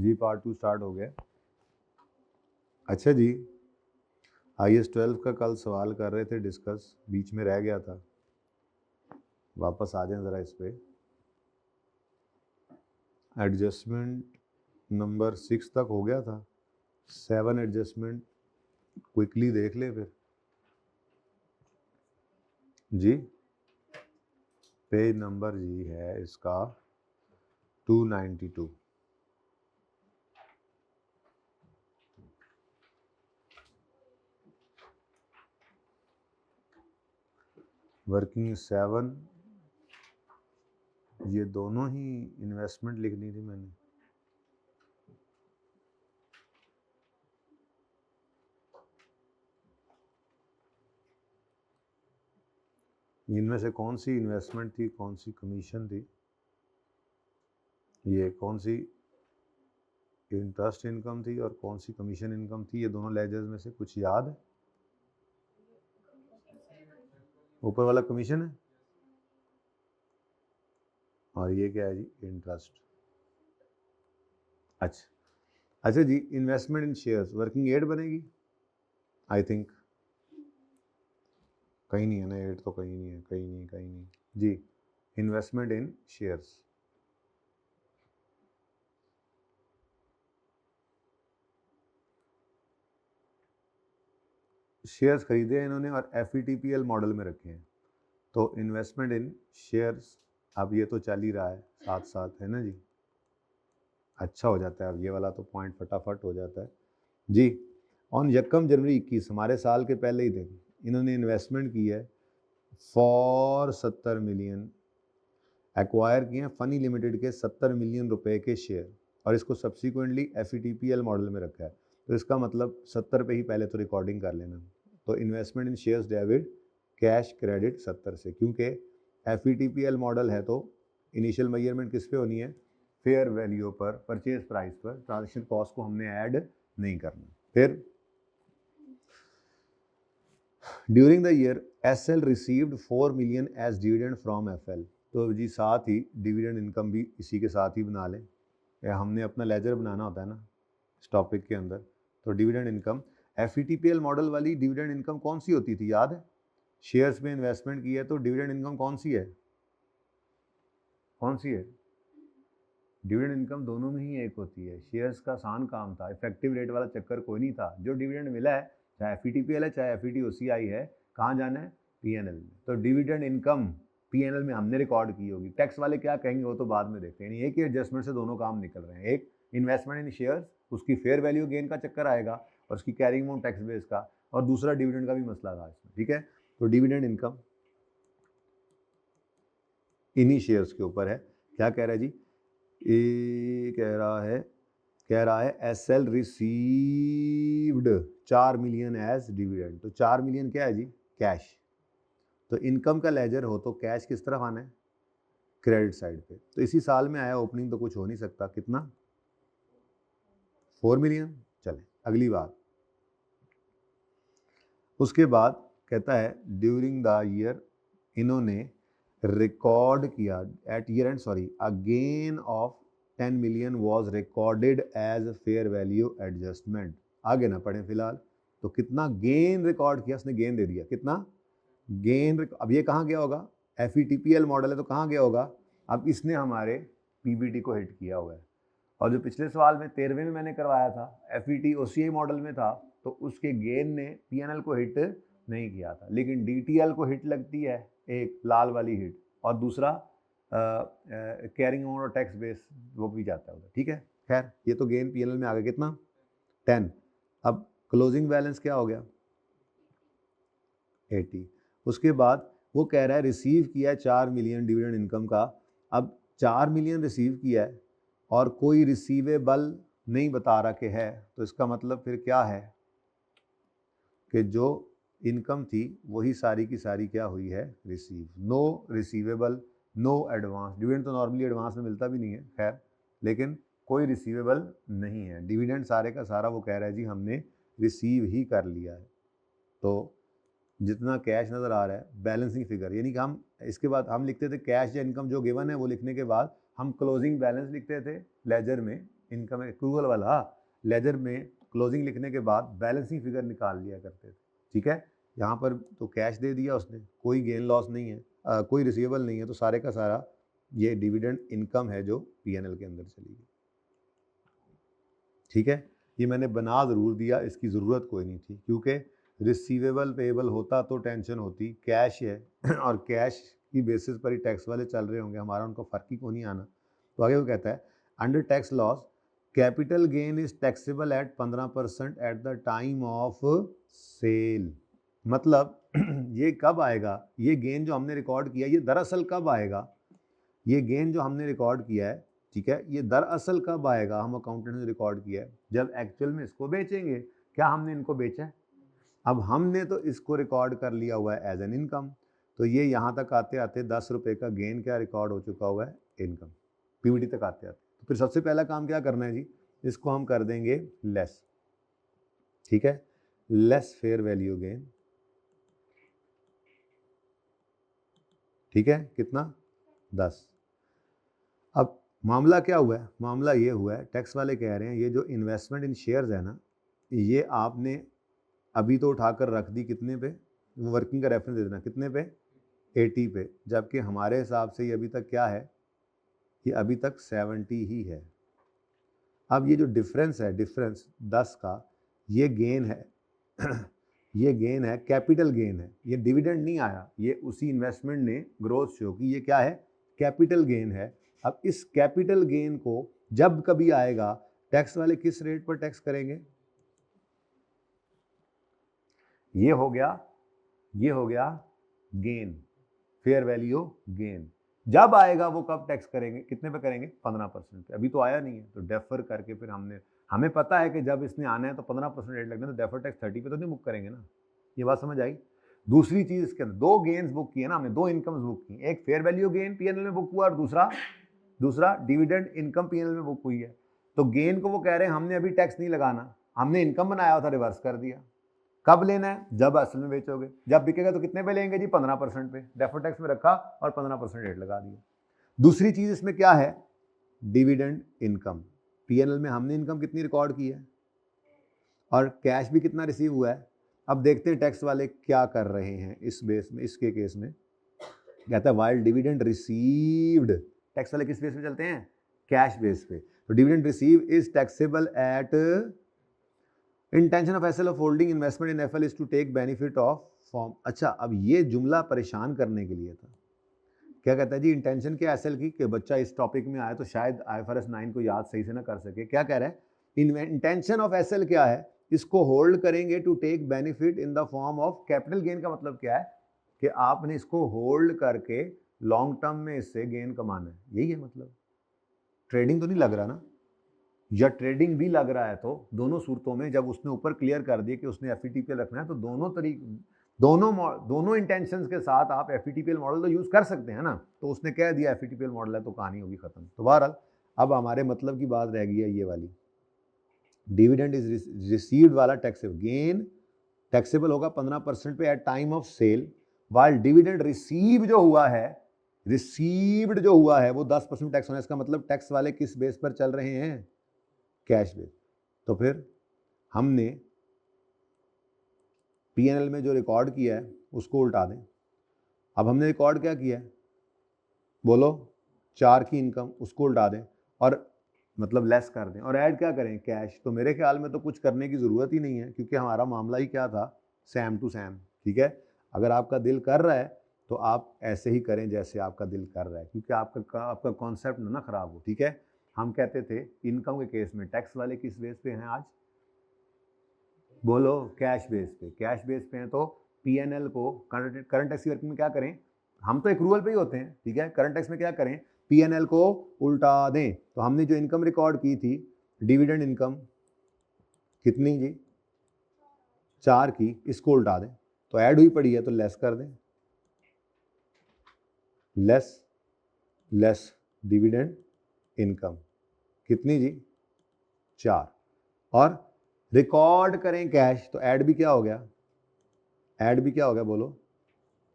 जी part 2 start हो गया। अच्छा जी, IS 12 का कल सवाल कर रहे थे डिस्कस, बीच में रह गया था, वापस आ जाएं ज़रा इस पे। एडजस्टमेंट नंबर 6 तक हो गया था, 7 एडजस्टमेंट क्विकली देख ले फिर जी। पेज नंबर जी है इसका 292। वर्किंग 7, ये दोनों ही इन्वेस्टमेंट लिखनी थी मैंने। इनमें से कौन सी इन्वेस्टमेंट थी, कौन सी कमीशन थी, ये कौन सी इंटरेस्ट इनकम थी और कौन सी कमीशन इनकम थी? ये दोनों लेजर्स में से कुछ याद है? ऊपर वाला कमीशन है और ये क्या है जी? इंटरेस्ट। अच्छा जी, इन्वेस्टमेंट इन शेयर्स वर्किंग 8 बनेगी आई थिंक। कहीं नहीं है ना 8, तो कहीं नहीं है, कहीं नहीं जी। इन्वेस्टमेंट इन शेयर्स, शेयर्स खरीदे हैं इन्होंने और FVTPL मॉडल में रखे हैं। तो इन्वेस्टमेंट इन शेयर्स, अब ये तो चल ही रहा है साथ साथ, है ना जी। अच्छा हो जाता है अब ये वाला तो पॉइंट फटाफट हो जाता है जी। ऑन 1 जनवरी 21, हमारे साल के पहले ही दिन, इन्होंने इन्वेस्टमेंट की है फॉर 70 मिलियन, एक्वायर किए हैं फनी लिमिटेड के 70 मिलियन रुपए के शेयर और इसको सब्सिक्वेंटली FVTPL मॉडल में रखा है। तो इसका मतलब 70 पे ही पहले तो रिकॉर्डिंग कर लेना। तो इन्वेस्टमेंट इन शेयर्स डेबिट, कैश क्रेडिट 70 से, क्योंकि FVTPL मॉडल है तो इनिशियल मेजरमेंट किस पे होनी है? फेयर वैल्यू पर, परचेज प्राइस पर, ट्रांजेक्शन कॉस्ट को हमने ऐड नहीं करना। फिर during the year SL received 4 million as dividend from FL। तो जी साथ ही डिविडेंड इनकम भी इसी के साथ ही बना लें, या हमने अपना लेजर बनाना होता है ना इस टॉपिक के अंदर। तो डिविडेंड इनकम, FVTPL मॉडल वाली डिविडेंड इनकम कौन सी होती थी याद है? शेयर्स में इन्वेस्टमेंट की है तो डिविडेंड इनकम कौन सी है? कौन सी है? डिविडेंड इनकम दोनों में ही एक होती है। शेयर्स का आसान काम था, इफेक्टिव रेट वाला चक्कर कोई नहीं था। जो डिविडेंड मिला है, चाहे FVTPL है चाहे FVTOCI है, कहाँ जाना है? PNL में। तो डिविडेंड इनकम PNL में हमने रिकॉर्ड की होगी। टैक्स वाले क्या कहेंगे वो तो बाद में देखते हैं। एक ही एडजस्टमेंट से दोनों काम निकल रहे हैं। एक इन्वेस्टमेंट इन शेयर्स, उसकी फेयर वैल्यू गेन का चक्कर आएगा और उसकी कैरिंग अमाउंट टैक्स बेस का, और दूसरा डिविडेंड का भी मसला था इसमें, ठीक है। तो डिविडेंड इनकम इन्हीं शेयर्स के ऊपर है। क्या कह रहा है जी? ये कह रहा है SL received 4 million as dividend. तो 4 मिलियन क्या है जी? कैश। तो इनकम का लेजर हो तो कैश किस तरफ आना है? क्रेडिट साइड पे। तो इसी साल में आया, ओपनिंग तो कुछ हो नहीं सकता। कितना? 4 मिलियन। चले अगली बात। उसके बाद कहता है ड्यूरिंग द ईयर इन्होंने रिकॉर्ड किया at year end, sorry, a gain of 10 million was recorded as fair value adjustment. आगे ना पढ़ें फिलहाल। तो कितना गेन रिकॉर्ड किया उसने? गेन दे दिया। कितना गेन? अब ये कहाँ गया होगा? FVTPL मॉडल है तो कहाँ गया होगा? अब इसने हमारे PBT को हिट किया हुआ है। और जो पिछले सवाल में 13वें में मैंने करवाया था, FVTOCI मॉडल में था, तो उसके गेन ने PNL को हिट नहीं किया था, लेकिन DTL को हिट लगती है, एक लाल वाली हिट, और दूसरा कैरिंग अमाउंट और टैक्स बेस वो भी जाता है उधर, ठीक है। खैर ये तो गेन PNL में आ गया। कितना? 10। अब क्लोजिंग बैलेंस क्या हो गया? 80। उसके बाद वो कह रहा है रिसीव किया है 4 मिलियन डिविडेंड इनकम का। अब 4 मिलियन रिसीव किया है और कोई रिसीवेबल नहीं बता रहा कि है, तो इसका मतलब फिर क्या है कि जो इनकम थी वही सारी की सारी क्या हुई है? Receive. No receivable, no advance. Dividend तो नॉर्मली एडवांस में मिलता भी नहीं है, खैर, लेकिन कोई रिसीवेबल नहीं है। डिविडेंड सारे का सारा वो कह रहा है जी हमने रिसीव ही कर लिया है। तो जितना कैश नज़र आ रहा है बैलेंसिंग फिगर, यानी कि हम इसके बाद हम लिखते थे कैश या इनकम जो गिवन है वो लिखने के बाद हम क्लोजिंग बैलेंस लिखते थे लेजर में इनकम एक्रूवल वाला लेजर में क्लोजिंग लिखने के बाद बैलेंसिंग फिगर निकाल लिया करते थे, ठीक है। यहाँ पर तो कैश दे दिया उसने, कोई गेन लॉस नहीं है, कोई रिसीवेबल नहीं है, तो सारे का सारा ये डिविडेंड इनकम है जो पीएनएल के अंदर चली गई, ठीक है। ये मैंने बना ज़रूर दिया, इसकी ज़रूरत कोई नहीं थी, क्योंकि रिसीवेबल पेएबल होता तो टेंशन होती, कैश है और कैश की बेसिस पर ही टैक्स वाले चल रहे होंगे, हमारा उनको फ़र्क ही को नहीं आना। तो आगे वो कहता है under tax loss capital gain is taxable at 15% at the time of sale. मतलब ये कब आएगा, ये गेन जो हमने रिकॉर्ड किया ये दरअसल कब आएगा, ये गेन जो हमने रिकॉर्ड किया है, ठीक है, ये दरअसल कब आएगा, हम अकाउंटेंट ने रिकॉर्ड किया है जब एक्चुअल में इसको बेचेंगे। क्या हमने इनको बेचा है? अब हमने तो इसको रिकॉर्ड कर लिया हुआ है एज एन इनकम, तो ये यहाँ तक आते आते 10 रुपये का गेन क्या रिकॉर्ड हो चुका हुआ है, इनकम, पीवीटी तक आते आते। तो फिर सबसे पहला काम क्या करना है जी, इसको हम कर देंगे लेस, ठीक है, लेस फेयर वैल्यू गेन, ठीक है, कितना 10। अब मामला क्या हुआ है, मामला ये हुआ है, टैक्स वाले कह रहे हैं ये जो इन्वेस्टमेंट इन शेयर्स है ना, ये आपने अभी तो उठाकर रख दी कितने पे, वर्किंग का रेफरेंस दे देना, कितने पे 80 पे, जबकि हमारे हिसाब से ये अभी तक क्या है, ये अभी तक 70 ही है। अब ये जो डिफरेंस है, डिफरेंस 10 का, ये गेन है ये गेन है, कैपिटल गेन है, ये डिविडेंड नहीं आया, ये उसी इन्वेस्टमेंट ने ग्रोथ शो की, ये क्या है, कैपिटल गेन है। अब इस कैपिटल गेन को जब कभी आएगा, टैक्स वाले किस रेट पर टैक्स करेंगे, ये हो गया गेन, फेयर वैल्यू गेन। जब आएगा वो कब टैक्स करेंगे, कितने पे करेंगे, 15% पे। अभी तो आया नहीं है, तो डेफर करके फिर हमें पता है कि जब इसने आना है तो 15% रेट लगना है, तो डेफर टैक्स 30 पे तो नहीं बुक करेंगे ना। ये बात समझ आई। दूसरी चीज इसके अंदर दो गेन्स बुक किए ना हमने, दो इनकम्स बुक की, एक फेयर वैल्यू गेन पीएनएल में बुक हुआ और दूसरा डिविडेंड इनकम पीएनएल में बुक हुई है। तो गेन को वो कह रहे हैं हमने अभी टैक्स नहीं लगाना, हमने इनकम बनाया हुआ था, रिवर्स कर दिया। कब लेना है, जब असल में बेचोगे, जब बिकेगा तो कितने पे लेंगे जी, 15% पे, डेफर टैक्स में रखा और 15% रेट लगा दिया। दूसरी चीज इसमें क्या है, डिविडेंड इनकम, पीएनएल में हमने इनकम कितनी रिकॉर्ड की है और कैश भी कितना रिसीव हुआ है। अब देखते हैं टैक्स वाले क्या कर रहे हैं इस बेस में, इसके केस में कहता है वाइल डिविडेंड रिसीव्ड, टैक्स वाले किस बेस पे चलते हैं, कैश बेस पे। तो dividend receive is taxable at intention of SL of holding investment in FL is to take benefit of form. अच्छा, अब ये जुमला परेशान करने के लिए था। क्या कहता है जी, इंटेंशन क्या एसएल की, कि बच्चा इस टॉपिक में आए तो शायद आईएफआरएस 9 को याद सही से ना कर सके। क्या कह रहा है, इंटेंशन ऑफ एसएल क्या है, इसको होल्ड करेंगे to take benefit in the form of capital gain. का मतलब क्या है कि आपने इसको होल्ड करके लॉन्ग टर्म में इससे गेन कमाना है, यही है मतलब। ट्रेडिंग तो नहीं लग रहा ना, या ट्रेडिंग भी लग रहा है, तो दोनों सूरतों में जब उसने ऊपर क्लियर कर दिया कि उसने एफईटीपीएल रखना है, तो दोनों इंटेंशंस के साथ आप एफईटीपीएल मॉडल तो यूज कर सकते हैं ना। तो उसने कह दिया एफईटीपीएल मॉडल है, तो कहानी होगी खत्म। तो बहरहाल अब हमारे मतलब की बात रह गई है ये वाली, डिविडेंड इज रिसीव्ड वाला टैक्सेबल गेन टैक्सेबल होगा 15% पे at time of sale, while dividend received जो हुआ है वो 10% टैक्स होना है। इसका मतलब टैक्स वाले किस बेस पर चल रहे हैं, कैश बेस। तो फिर हमने पीएनएल में जो रिकॉर्ड किया है उसको उल्टा दें। अब हमने रिकॉर्ड क्या किया है, बोलो, 4 की इनकम, उसको उल्टा दें और मतलब लेस कर दें और ऐड क्या करें, कैश। तो मेरे ख्याल में तो कुछ करने की ज़रूरत ही नहीं है, क्योंकि हमारा मामला ही क्या था, सेम टू सेम, ठीक है। अगर आपका दिल कर रहा है तो आप ऐसे ही करें जैसे आपका दिल कर रहा है, क्योंकि आपका कॉन्सेप्ट ना खराब हो, ठीक है। हम कहते थे इनकम के केस में टैक्स वाले किस बेस पे हैं आज, बोलो, कैश बेस पे। कैश बेस पे हैं तो पीएनएल को करंट टैक्स की वर्किंग में क्या करें, हम तो एक्रूवल पे ही होते हैं, ठीक है। करंट टैक्स में क्या करें, पीएनएल को उल्टा दें। तो हमने जो इनकम रिकॉर्ड की थी, डिविडेंड इनकम कितनी जी, 4 की, इसको उल्टा दें। तो ऐड हुई पड़ी है तो लेस कर दें, लेस डिविडेंड इनकम कितनी जी, 4, और रिकॉर्ड करें कैश। तो ऐड भी क्या हो गया, बोलो,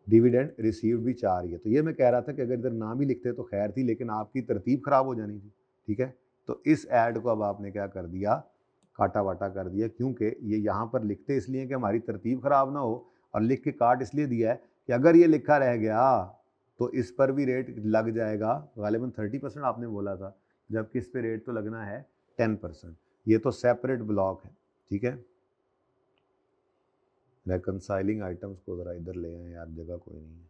डिविडेंड रिसीव्ड भी 4 ही है। तो ये मैं कह रहा था कि अगर इधर नाम ही लिखते तो खैर थी, लेकिन आपकी तरतीब खराब हो जानी थी, ठीक है। तो इस ऐड को अब आपने क्या कर दिया, काटा वाटा कर दिया, क्योंकि ये यहाँ पर लिखते इसलिए कि हमारी तरतीब ख़राब ना हो, और लिख के काट इसलिए दिया है कि अगर ये लिखा रह गया तो इस पर भी रेट लग जाएगा। गालिबन 30% आपने बोला था, जबकि इस पर रेट तो लगना है 10%। ये तो सेपरेट ब्लॉक है, ठीक है। रेकनसाइलिंग आइटम्स को ज़रा इधर ले आए यार, जगह कोई नहीं है,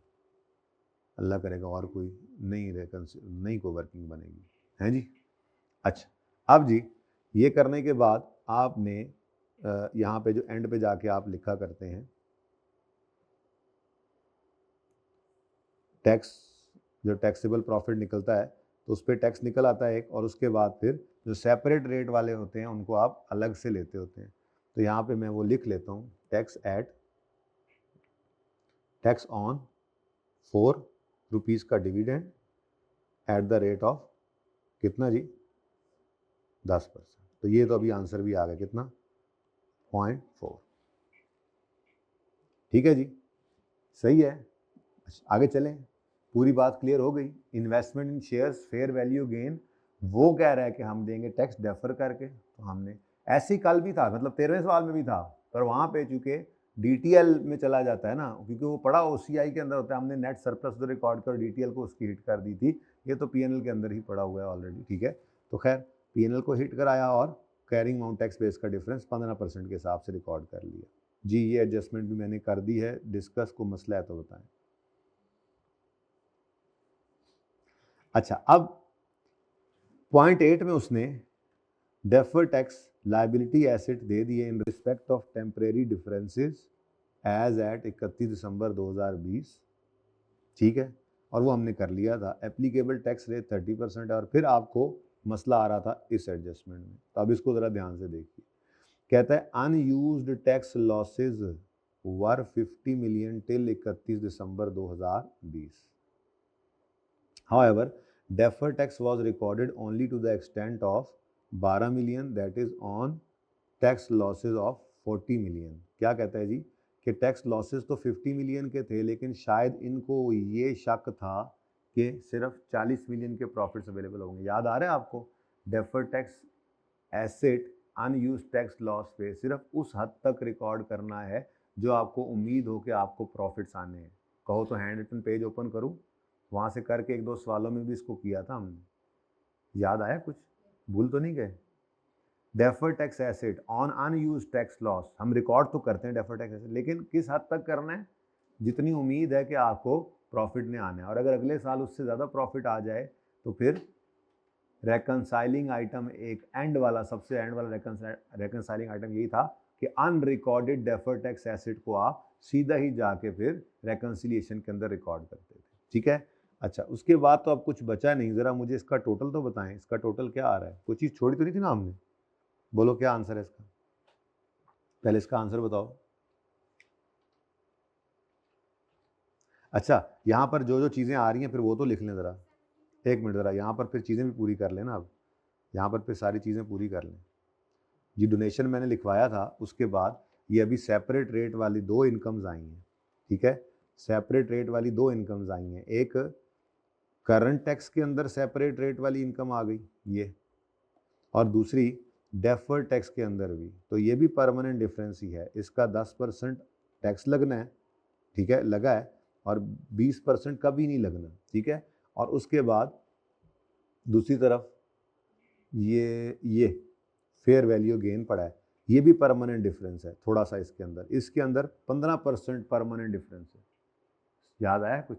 अल्लाह करेगा और कोई नई को वर्किंग बनेगी, हैं जी। अच्छा, अब जी ये करने के बाद आपने यहाँ पे जो एंड पे जाके आप लिखा करते हैं टैक्स, जो टैक्सेबल प्रॉफिट निकलता है तो उस पर टैक्स निकल आता है एक, और उसके बाद फिर जो सेपरेट रेट वाले होते हैं उनको आप अलग से लेते होते हैं। तो यहाँ पे मैं वो लिख लेता हूँ, टैक्स ऑन 4 रुपीज़ का dividend eight the rate of कितना जी, 10%। तो ये तो अभी आंसर भी आ गया, कितना, 0.4। ठीक है जी, सही है। अच्छा, आगे चलें, पूरी बात क्लियर हो गई। इन्वेस्टमेंट इन शेयर्स फेयर वैल्यू गेन, वो कह रहा है कि हम देंगे टैक्स डेफर करके। तो हमने ऐसे ही कल भी था, मतलब 13वें सवाल में भी था, पर वहाँ पे चूँकि डीटीएल में चला जाता है ना, क्योंकि वो पड़ा ओसीआई के अंदर होता है, हमने नेट सरप्लस जो रिकॉर्ड कर डीटीएल को उसकी हिट कर दी थी। ये तो पीएनएल के अंदर ही पड़ा हुआ है ऑलरेडी, ठीक है। तो खैर पीएनएल को हिट कराया और कैरिंग अमाउंट टैक्स बेस का डिफरेंस 15% के हिसाब से रिकॉर्ड कर लिया जी। ये एडजस्टमेंट भी मैंने कर दी है, डिस्कस को मसला है तो बताएं। अच्छा, अब पॉइंट 8 में उसने डेफर टैक्स लायबिलिटी एसेट दे दिए in respect of temporary differences as at 31 December 2020, ठीक है। और वो हमने कर लिया था। एप्लीकेबल टैक्स रेट 30% है, और फिर आपको मसला आ रहा था इस एडजस्टमेंट में। तो अब इसको ज़रा ध्यान से देखिए। कहता है unused tax losses were 50 million till 31 December 2020। However, deferred tax was recorded only to the extent of 12 million, that is on tax losses of 40 million। क्या कहता है जी कि टैक्स लॉसेस तो 50 मिलियन के थे, लेकिन शायद इनको ये शक था कि सिर्फ 40 मिलियन के प्रॉफिट्स अवेलेबल होंगे। याद आ रहा है आपको, deferred tax asset unused tax loss पे सिर्फ उस हद तक रिकॉर्ड करना है जो आपको उम्मीद हो कि आपको प्रॉफिट्स आने हैं। कहो तो हैंड रिटन पेज ओपन करूँ, वहाँ से करके 1-2 सवालों में भी इसको किया था हमने। याद आया, कुछ भूल तो नहीं गए। Deferred tax asset on unused tax loss, हम रिकॉर्ड तो करते हैं डेफर्ड टैक्स एसेट, लेकिन किस हद तक करना है, जितनी उम्मीद है कि आपको प्रॉफिट ने आना है। और अगर अगले साल उससे ज़्यादा प्रॉफिट आ जाए तो फिर रेकनसाइलिंग आइटम, एक एंड वाला, सबसे एंड वाला रेकनसाइलिंग आइटम यही था कि अनरिकॉर्डेड डेफर्ड टैक्स एसेट को आप सीधा ही जाके फिर रेकनसिलिएशन के अंदर रिकॉर्ड करते थे, ठीक है। अच्छा, उसके बाद तो अब कुछ बचा नहीं। ज़रा मुझे इसका टोटल तो बताएं, इसका टोटल क्या आ रहा है? कोई चीज़ छोड़ी तो नहीं थी ना हमने? बोलो क्या आंसर है इसका, पहले इसका आंसर बताओ। अच्छा, यहाँ पर जो जो चीज़ें आ रही हैं फिर वो तो लिख लें ज़रा, एक मिनट ज़रा, यहाँ पर फिर चीज़ें भी पूरी कर लेना। अब यहाँ पर फिर सारी चीज़ें पूरी कर लें जी। डोनेशन मैंने लिखवाया था, उसके बाद ये अभी सेपरेट रेट वाली 2 इनकम्स आई हैं, ठीक है। सेपरेट रेट वाली 2 इनकम्स आई हैं, एक करंट टैक्स के अंदर सेपरेट रेट वाली इनकम आ गई ये, और दूसरी डेफर्ड टैक्स के अंदर भी। तो ये भी परमानेंट डिफरेंस ही है, इसका 10% टैक्स लगना है, ठीक है, लगा है, और 20% कभी नहीं लगना, ठीक है। और उसके बाद दूसरी तरफ ये फेयर वैल्यू गेन पड़ा है, ये भी परमानेंट डिफरेंस है थोड़ा सा इसके अंदर 15% परमानेंट डिफरेंस है। याद आया कुछ?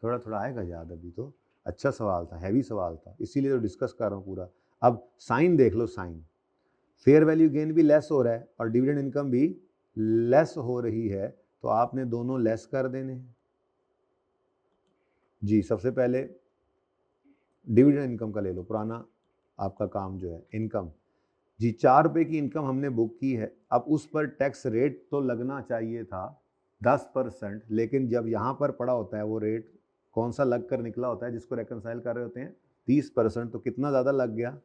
थोड़ा थोड़ा आएगा याद अभी तो। अच्छा सवाल था, हैवी सवाल था, इसीलिए तो डिस्कस कर रहा हूँ पूरा। अब साइन देख लो, साइन फेयर वैल्यू गेन भी लेस हो रहा है और डिविडेंड इनकम भी लेस हो रही है, तो आपने दोनों लेस कर देने हैं जी। सबसे पहले डिविडेंड इनकम का ले लो, पुराना आपका काम जो है इनकम जी। 4 रुपये की इनकम हमने बुक की है, अब उस पर टैक्स रेट तो लगना चाहिए था 10%, लेकिन जब यहाँ पर पड़ा होता है वो रेट कौन सा लग कर निकला होता है जिसको रेकनसाइल कर रहे होते हैं, 30%। तो कितना ज़्यादा लग गया,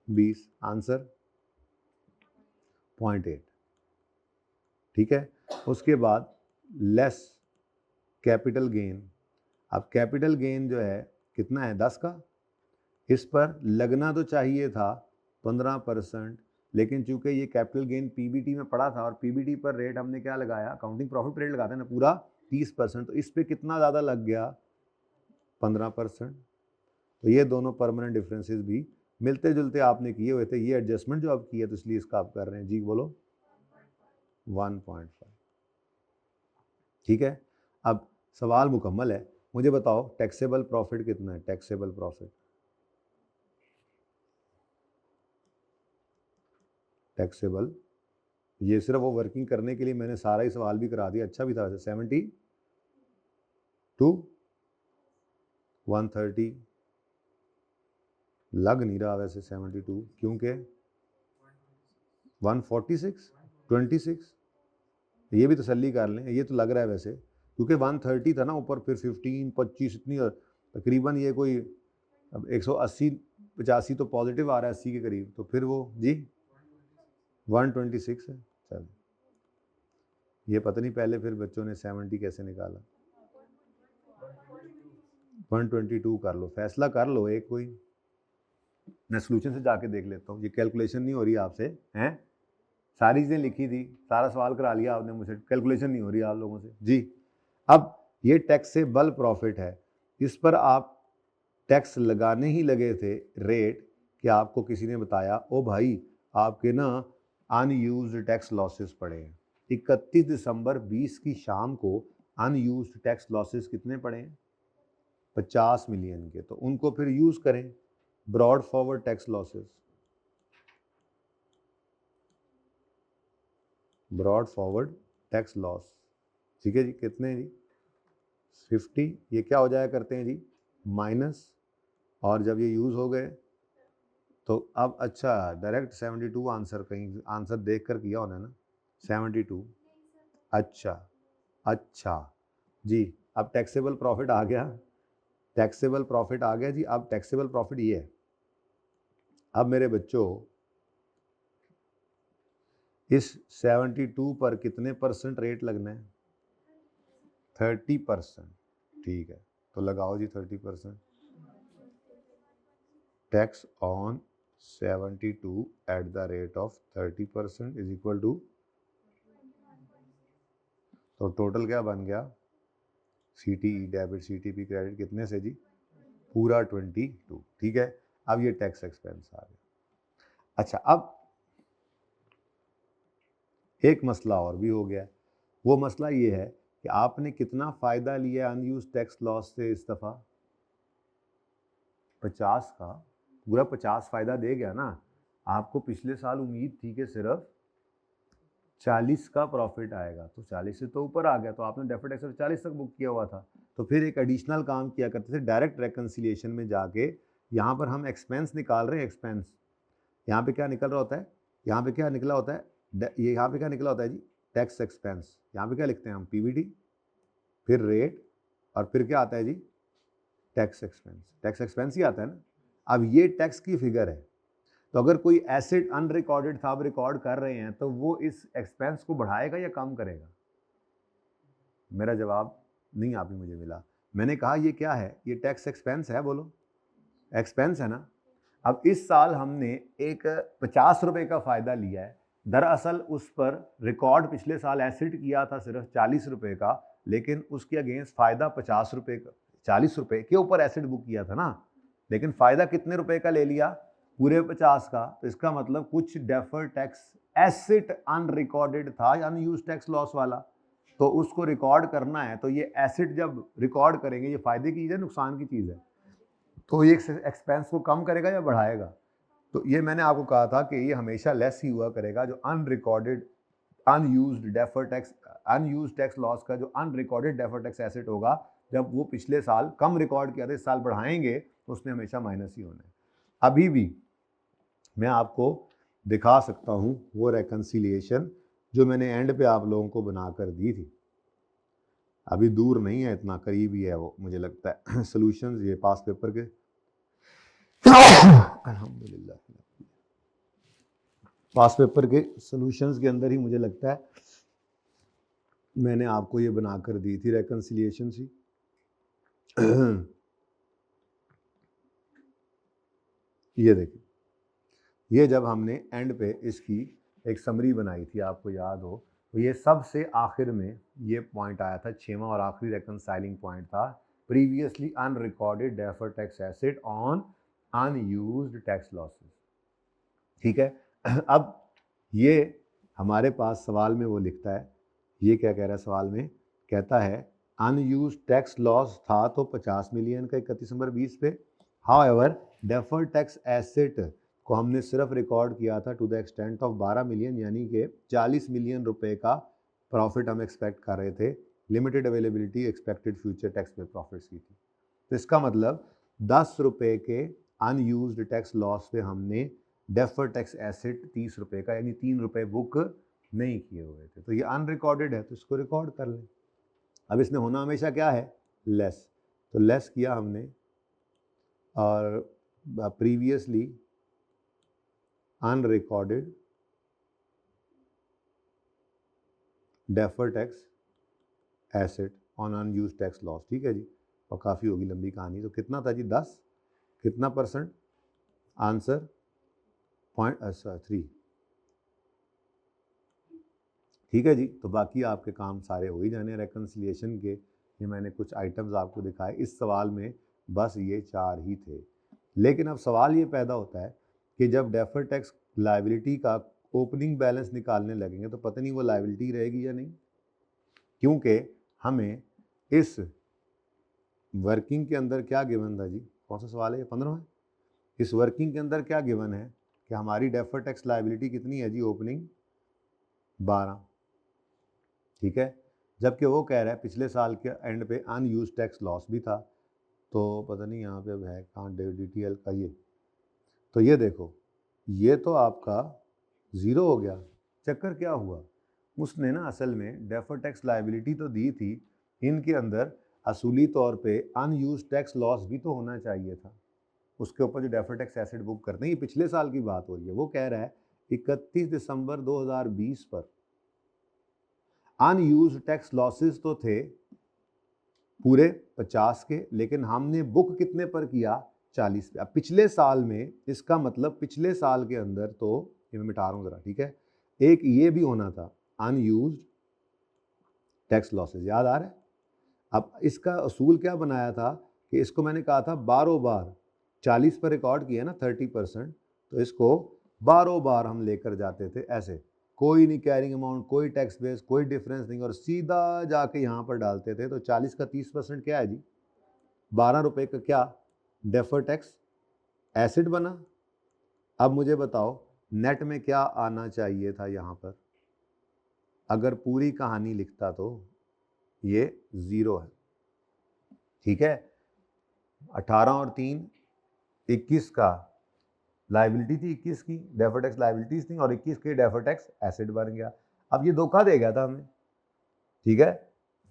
20। आंसर 0.8, ठीक है। उसके बाद लेस कैपिटल गेन। अब कैपिटल गेन जो है कितना है, 10 का, इस पर लगना तो चाहिए था 15%, लेकिन चूंकि ये कैपिटल गेन पीबीटी में पड़ा था और पीबीटी पर रेट हमने क्या लगाया, अकाउंटिंग प्रॉफिट रेट लगाते हैं ना पूरा 30%, तो इस पे कितना ज़्यादा लग गया 15%। तो ये दोनों परमानेंट डिफरेंसेस भी मिलते जुलते आपने किए हुए थे, ये एडजस्टमेंट जो आप किए तो इसलिए इसका आप कर रहे हैं। जी बोलो 1.5। ठीक है, अब सवाल मुकम्मल है। मुझे बताओ टैक्सेबल प्रॉफिट कितना है, टैक्सेबल प्रॉफिट, टैक्सेबल, ये सिर्फ वो वर्किंग करने के लिए मैंने सारा ही सवाल भी करा दिया, अच्छा भी था वैसे। 72 130 लग नहीं रहा वैसे 72, क्योंकि 146 26, ये भी तसल्ली कर लें, ये तो लग रहा है वैसे, क्योंकि 130 था ना ऊपर, फिर 15 25 इतनी तकरीबन ये कोई अब 180 85 तो पॉजिटिव आ रहा है 80 के करीब, तो फिर वो जी 126 है। चलो ये पता नहीं पहले फिर बच्चों ने 70 कैसे निकाला। 122 कर लो, फैसला कर लो एक कोई, मैं सोल्यूशन से जाके देख लेता हूँ। ये कैलकुलेशन नहीं हो रही आपसे, हैं सारी चीज़ें लिखी थी, सारा सवाल करा लिया आपने मुझसे, कैलकुलेशन नहीं हो रही आप लोगों से जी। अब ये टैक्सेबल प्रॉफिट है, इस पर आप टैक्स लगाने ही लगे थे रेट कि आपको किसी ने बताया ओ भाई आपके ना अनयूज्ड टैक्स लॉसेस पड़े हैं। 31 दिसंबर 20 की शाम को अनयूज्ड टैक्स लॉसेस कितने पड़े हैं, 50 मिलियन के, तो उनको फिर यूज करें, brought forward tax losses, brought forward tax loss. ठीक है जी, कितने हैं जी 50, ये क्या हो जाया करते हैं जी माइनस, और जब ये यूज हो गए तो अब अच्छा डायरेक्ट 72 आंसर, कहीं आंसर देख कर किया होना ना 72। अच्छा अच्छा जी, अब टैक्सेबल प्रॉफिट आ गया, टैक्सेबल प्रॉफिट आ गया जी। अब टैक्सेबल प्रॉफिट ये है, अब मेरे बच्चों इस 72 पर कितने परसेंट रेट लगना है, 30%। ठीक है, तो लगाओ जी 30%, tax on 72 at the rate of 30% is equal to, तो टोटल क्या बन गया, सीटीई डेबिट सीटीपी क्रेडिट कितने से जी, पूरा 22। ठीक है, अब ये टैक्स एक्सपेंस आ गया। अच्छा, अब एक मसला और भी हो गया, वो मसला ये है कि आपने कितना फ़ायदा लिया अनयूज टैक्स लॉस से इस दफ़ा, 50 का, पूरा 50 फ़ायदा दे गया ना आपको। पिछले साल उम्मीद थी कि सिर्फ 40 का प्रॉफिट आएगा, तो 40 से तो ऊपर आ गया, तो आपने डेफर्ड टैक्स 40 तक बुक किया हुआ था। तो फिर एक एडिशनल काम किया करते थे, डायरेक्ट रेकन्सिलिएशन में जाके, यहाँ पर हम एक्सपेंस निकाल रहे हैं, एक्सपेंस यहाँ पे क्या निकल रहा होता है, यहाँ पे क्या निकला होता है, ये यहाँ पे क्या निकला होता है जी टैक्स एक्सपेंस, यहाँ पे क्या लिखते हैं हम पीवीटी, फिर रेट, और फिर क्या आता है जी टैक्स एक्सपेंस, टैक्स एक्सपेंस ही आता है ना। अब ये टैक्स की फिगर है, तो अगर कोई एसेट अनरिकॉर्डेड था, अब रिकॉर्ड कर रहे हैं, तो वो इस एक्सपेंस को बढ़ाएगा या कम करेगा, मेरा जवाब नहीं आप ही मुझे मिला। मैंने कहा ये क्या है, ये टैक्स एक्सपेंस है, बोलो एक्सपेंस है ना। अब इस साल हमने एक 50 रुपए का फ़ायदा लिया है, दरअसल उस पर रिकॉर्ड पिछले साल एसिड किया था सिर्फ 40 रुपए का, लेकिन उसके अगेंस्ट फ़ायदा 50 रुपए का, 40 रुपए के ऊपर एसिड बुक किया था ना, लेकिन फ़ायदा कितने रुपए का ले लिया, पूरे 50 का। तो इसका मतलब कुछ डेफर्ड टैक्स एसिड अनरिकॉर्डेड था, अनयूज टैक्स लॉस वाला, तो उसको रिकॉर्ड करना है। तो ये एसिड जब रिकॉर्ड करेंगे, ये फ़ायदे की चीज़ है नुकसान की चीज़ है, तो ये एक्सपेंस को कम करेगा या बढ़ाएगा। तो ये मैंने आपको कहा था कि ये हमेशा लेस ही हुआ करेगा, जो unrecorded unused deferred tax, unused tax loss का जो अनरिकॉर्डेड डेफर्ड टैक्स एसेट होगा, जब वो पिछले साल कम रिकॉर्ड किया था, इस साल बढ़ाएंगे, तो उसने हमेशा माइनस ही होना है। अभी भी मैं आपको दिखा सकता हूँ वो रेकन्सिलिएशन जो मैंने एंड पे आप लोगों को बनाकर दी थी, अभी दूर नहीं है, इतना करीब ही है वो, मुझे लगता है। सॉल्यूशंस ये पास पेपर के अल्हम्दुलिल्लाह पास पेपर के सॉल्यूशंस के अंदर ही मुझे लगता है मैंने आपको ये बनाकर दी थी रेकन्सिलिएशन सी। ये देखिए, ये जब हमने एंड पे इसकी एक समरी बनाई थी, आपको याद हो, तो ये सबसे आखिर में ये पॉइंट आया था, 6वां और आखिरी रेकनसाइलिंग पॉइंट था, previously unrecorded deferred tax asset on unused tax losses. ठीक है। अब ये हमारे पास सवाल में वो लिखता है, ये क्या कह रहा है सवाल में, कहता है अनयूज्ड टैक्स लॉस था तो 50 मिलियन का 31 दिसंबर 20 पे, हाउएवर डेफर्ड टैक्स एसेट को हमने सिर्फ रिकॉर्ड किया था to the extent of 12 million, यानी कि 40 मिलियन रुपए का प्रॉफिट हम एक्सपेक्ट कर रहे थे, limited availability expected future tax पे प्रॉफिट्स की थी। तो इसका मतलब 10 रुपए के अनयूज्ड टैक्स लॉस पे हमने डेफर्ड टैक्स एसेट 30 रुपए का, यानी 3 रुपए बुक नहीं किए हुए थे, तो ये अनरिकॉर्डेड है, तो इसको रिकॉर्ड कर लें। अब इसने होना हमेशा क्या है, लेस, तो लेस किया हमने, और previously unrecorded deferred tax asset on unused tax loss. ठीक है जी, और काफ़ी होगी लंबी कहानी, तो कितना था जी 10, कितना परसेंट, आंसर 0.3। ठीक है जी, तो बाकी आपके काम सारे हो ही जाने रेकन्सिलिएशन के, ये मैंने कुछ आइटम्स आपको दिखाए, इस सवाल में बस ये 4 ही थे। लेकिन अब सवाल ये पैदा होता है कि जब डेफर्ड टैक्स लायबिलिटी का ओपनिंग बैलेंस निकालने लगेंगे तो पता नहीं वो लायबिलिटी रहेगी या नहीं, क्योंकि हमें इस वर्किंग के अंदर क्या गिवन था जी, कौन सा सवाल है ये, 15 है। इस वर्किंग के अंदर क्या गिवन है कि हमारी डेफर्ड टैक्स लायबिलिटी कितनी है जी, ओपनिंग 12। ठीक है, जबकि वो कह रहा है पिछले साल के एंड पे अनयूज टैक्स लॉस भी था, तो पता नहीं यहाँ पे अब है कहाँ DTL का ये, तो ये देखो, ये तो आपका ज़ीरो हो गया। चक्कर क्या हुआ, उसने ना असल में डेफर्ड टैक्स लायबिलिटी तो दी थी, इनके अंदर असूली तौर पे अनयूज टैक्स लॉस भी तो होना चाहिए था, उसके ऊपर जो डेफर्ड टैक्स एसेट बुक करते हैं, ये पिछले साल की बात हो रही है। वो कह रहा है 31 दिसंबर 2020 पर अनयूज्ड टैक्स लॉसेस तो थे पूरे 50 के, लेकिन हमने बुक कितने पर किया, 40 पे। अब पिछले साल में, इसका मतलब पिछले साल के अंदर, तो ये मैं मिटा रहा हूँ ज़रा, ठीक है, एक ये भी होना था अनयूज्ड टैक्स लॉसेस, याद आ रहा है। अब इसका असूल क्या बनाया था कि इसको मैंने कहा था बारों बार 40 पर रिकॉर्ड किया ना 30%, तो इसको बारों बार हम लेकर जाते थे ऐसे, कोई नहीं कैरिंग अमाउंट, कोई टैक्स बेस, कोई डिफरेंस नहीं, और सीधा जाके यहाँ पर डालते थे। तो 40 का 30% क्या है जी, 12 रुपये का क्या डेफर टैक्स एसिड बना। अब मुझे बताओ नेट में क्या आना चाहिए था यहाँ पर, अगर पूरी कहानी लिखता तो ये 0 है। ठीक है, 18 और 3 21 का लाइबिलिटी थी, 21 की डेफर टैक्स लाइबिलिटीज थी, और 21 के डेफर टैक्स एसेट बन गया। अब ये धोखा दे गया था हमें, ठीक है,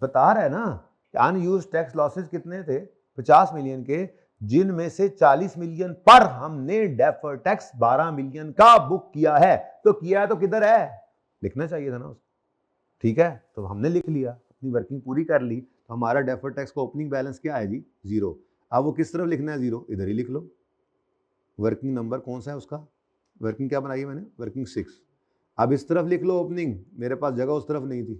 बता रहा है ना कि अनयूज्ड टैक्स लॉसेस कितने थे, 50 मिलियन के, जिनमें से 40 मिलियन पर हमने डेफर टैक्स 12 मिलियन का बुक किया है। तो किया है तो किधर है, लिखना चाहिए था ना उसको। ठीक है, तो हमने लिख लिया, अपनी वर्किंग पूरी कर ली, तो हमारा डेफर टैक्स का ओपनिंग बैलेंस क्या है जी, 0। अब वो किस तरफ लिखना है 0, इधर ही लिख लो। वर्किंग नंबर कौन सा है उसका, वर्किंग क्या बनाई है मैंने, वर्किंग 6। अब इस तरफ लिख लो ओपनिंग, मेरे पास जगह उस तरफ नहीं थी,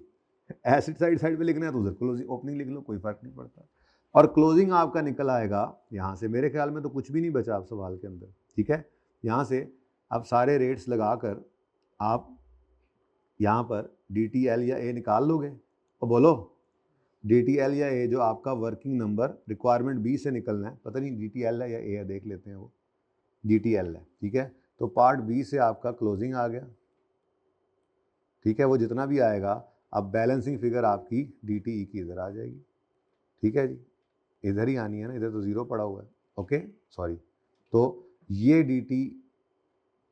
एसिड साइड पे लिखना है तो उधर क्लोजिंग ओपनिंग लिख लो, कोई फर्क नहीं पड़ता। और क्लोजिंग आपका निकल आएगा यहाँ से, मेरे ख्याल में तो कुछ भी नहीं बचा आप सवाल के अंदर। ठीक है, यहाँ से अब सारे रेट्स लगाकर आप यहाँ पर DTL या A निकाल लोगे, और बोलो DTL या A जो आपका वर्किंग नंबर रिक्वायरमेंट B से निकलना है, पता नहीं DTL है या A है, देख लेते हैं, वो DTL है। ठीक है, तो पार्ट B से आपका क्लोजिंग आ गया। ठीक है, वो जितना भी आएगा, अब बैलेंसिंग फिगर आपकी DTE की इधर आ जाएगी। ठीक है जी, इधर ही आनी है ना, इधर तो 0 पड़ा हुआ है। ओके सॉरी, तो ये DT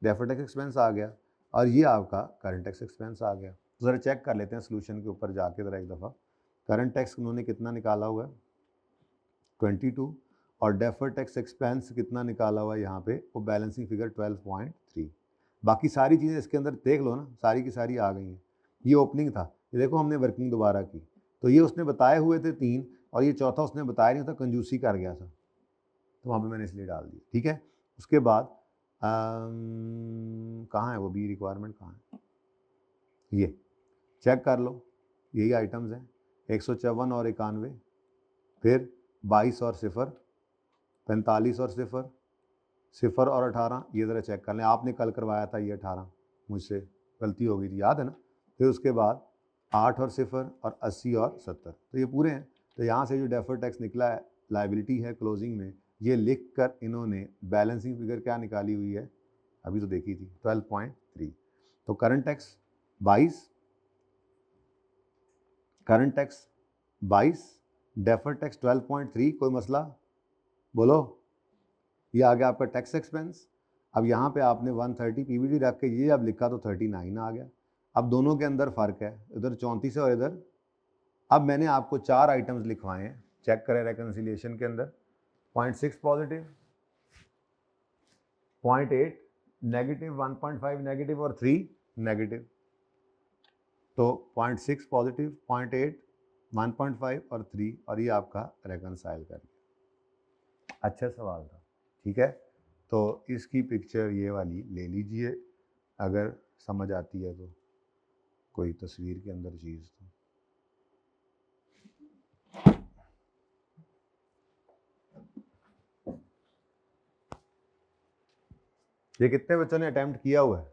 डेफर्ड टैक्स एक्सपेंस आ गया, और ये आपका करंट टैक्स एक्सपेंस आ गया। तो ज़रा चेक कर लेते हैं सोल्यूशन के ऊपर जाके ज़रा एक दफ़ा, करंट टैक्स उन्होंने कितना निकाला हुआ है 22, और डेफर्ड टैक्स एक्सपेंस कितना निकाला हुआ है यहाँ पे, वो बैलेंसिंग फिगर 12.3। बाकी सारी चीज़ें इसके अंदर देख लो ना, सारी की सारी आ गई हैं। ये ओपनिंग था, ये देखो हमने वर्किंग दोबारा की, तो ये उसने बताए हुए थे 3, और ये चौथा उसने बताया नहीं था, कंजूसी कर गया था, तो वहाँ पे मैंने इसलिए डाल दिया। ठीक है, उसके बाद कहाँ है वो बी रिक्वायरमेंट, कहाँ है, ये चेक कर लो, यही आइटम्स हैं 154 और 91, फिर 22 और 0, 45 और 0, 0 और 18, ये ज़रा चेक कर लें, आपने कल करवाया था ये 18, मुझसे गलती हो गई थी, याद है ना। फिर उसके बाद 8 और 0 और 80 और 70, तो ये पूरे हैं। तो यहाँ से जो डेफर्ड टैक्स निकला है, लायबिलिटी है क्लोजिंग में, ये लिख कर इन्होंने बैलेंसिंग फिगर क्या निकाली हुई है, अभी तो देखी थी 12.3। तो current tax 22, current tax 22, deferred tax 12.3, कोई मसला बोलो। ये आ गया आपका टैक्स एक्सपेंस। अब यहाँ पे आपने 130 पीबीटी रख के ये अब लिखा तो 39 आ गया। अब दोनों के अंदर फ़र्क है, इधर 34 है और इधर। अब मैंने आपको 4 आइटम्स लिखवाए हैं, चेक करें रेकन्सिलिएशन के अंदर। 0.6 पॉजिटिव, 0.8 नेगेटिव, 1.5 नेगेटिव और 3 नेगेटिव। तो 0.6 पॉजिटिव, 0.8, 1.5 और 3, और ये आपका रेकनसाइल कर लिया। अच्छा सवाल था, ठीक है। तो इसकी पिक्चर ये वाली ले लीजिए, अगर समझ आती है तो, कोई तस्वीर के अंदर चीज़ तो। ये कितने बच्चों ने अटेम्प्ट किया हुआ है?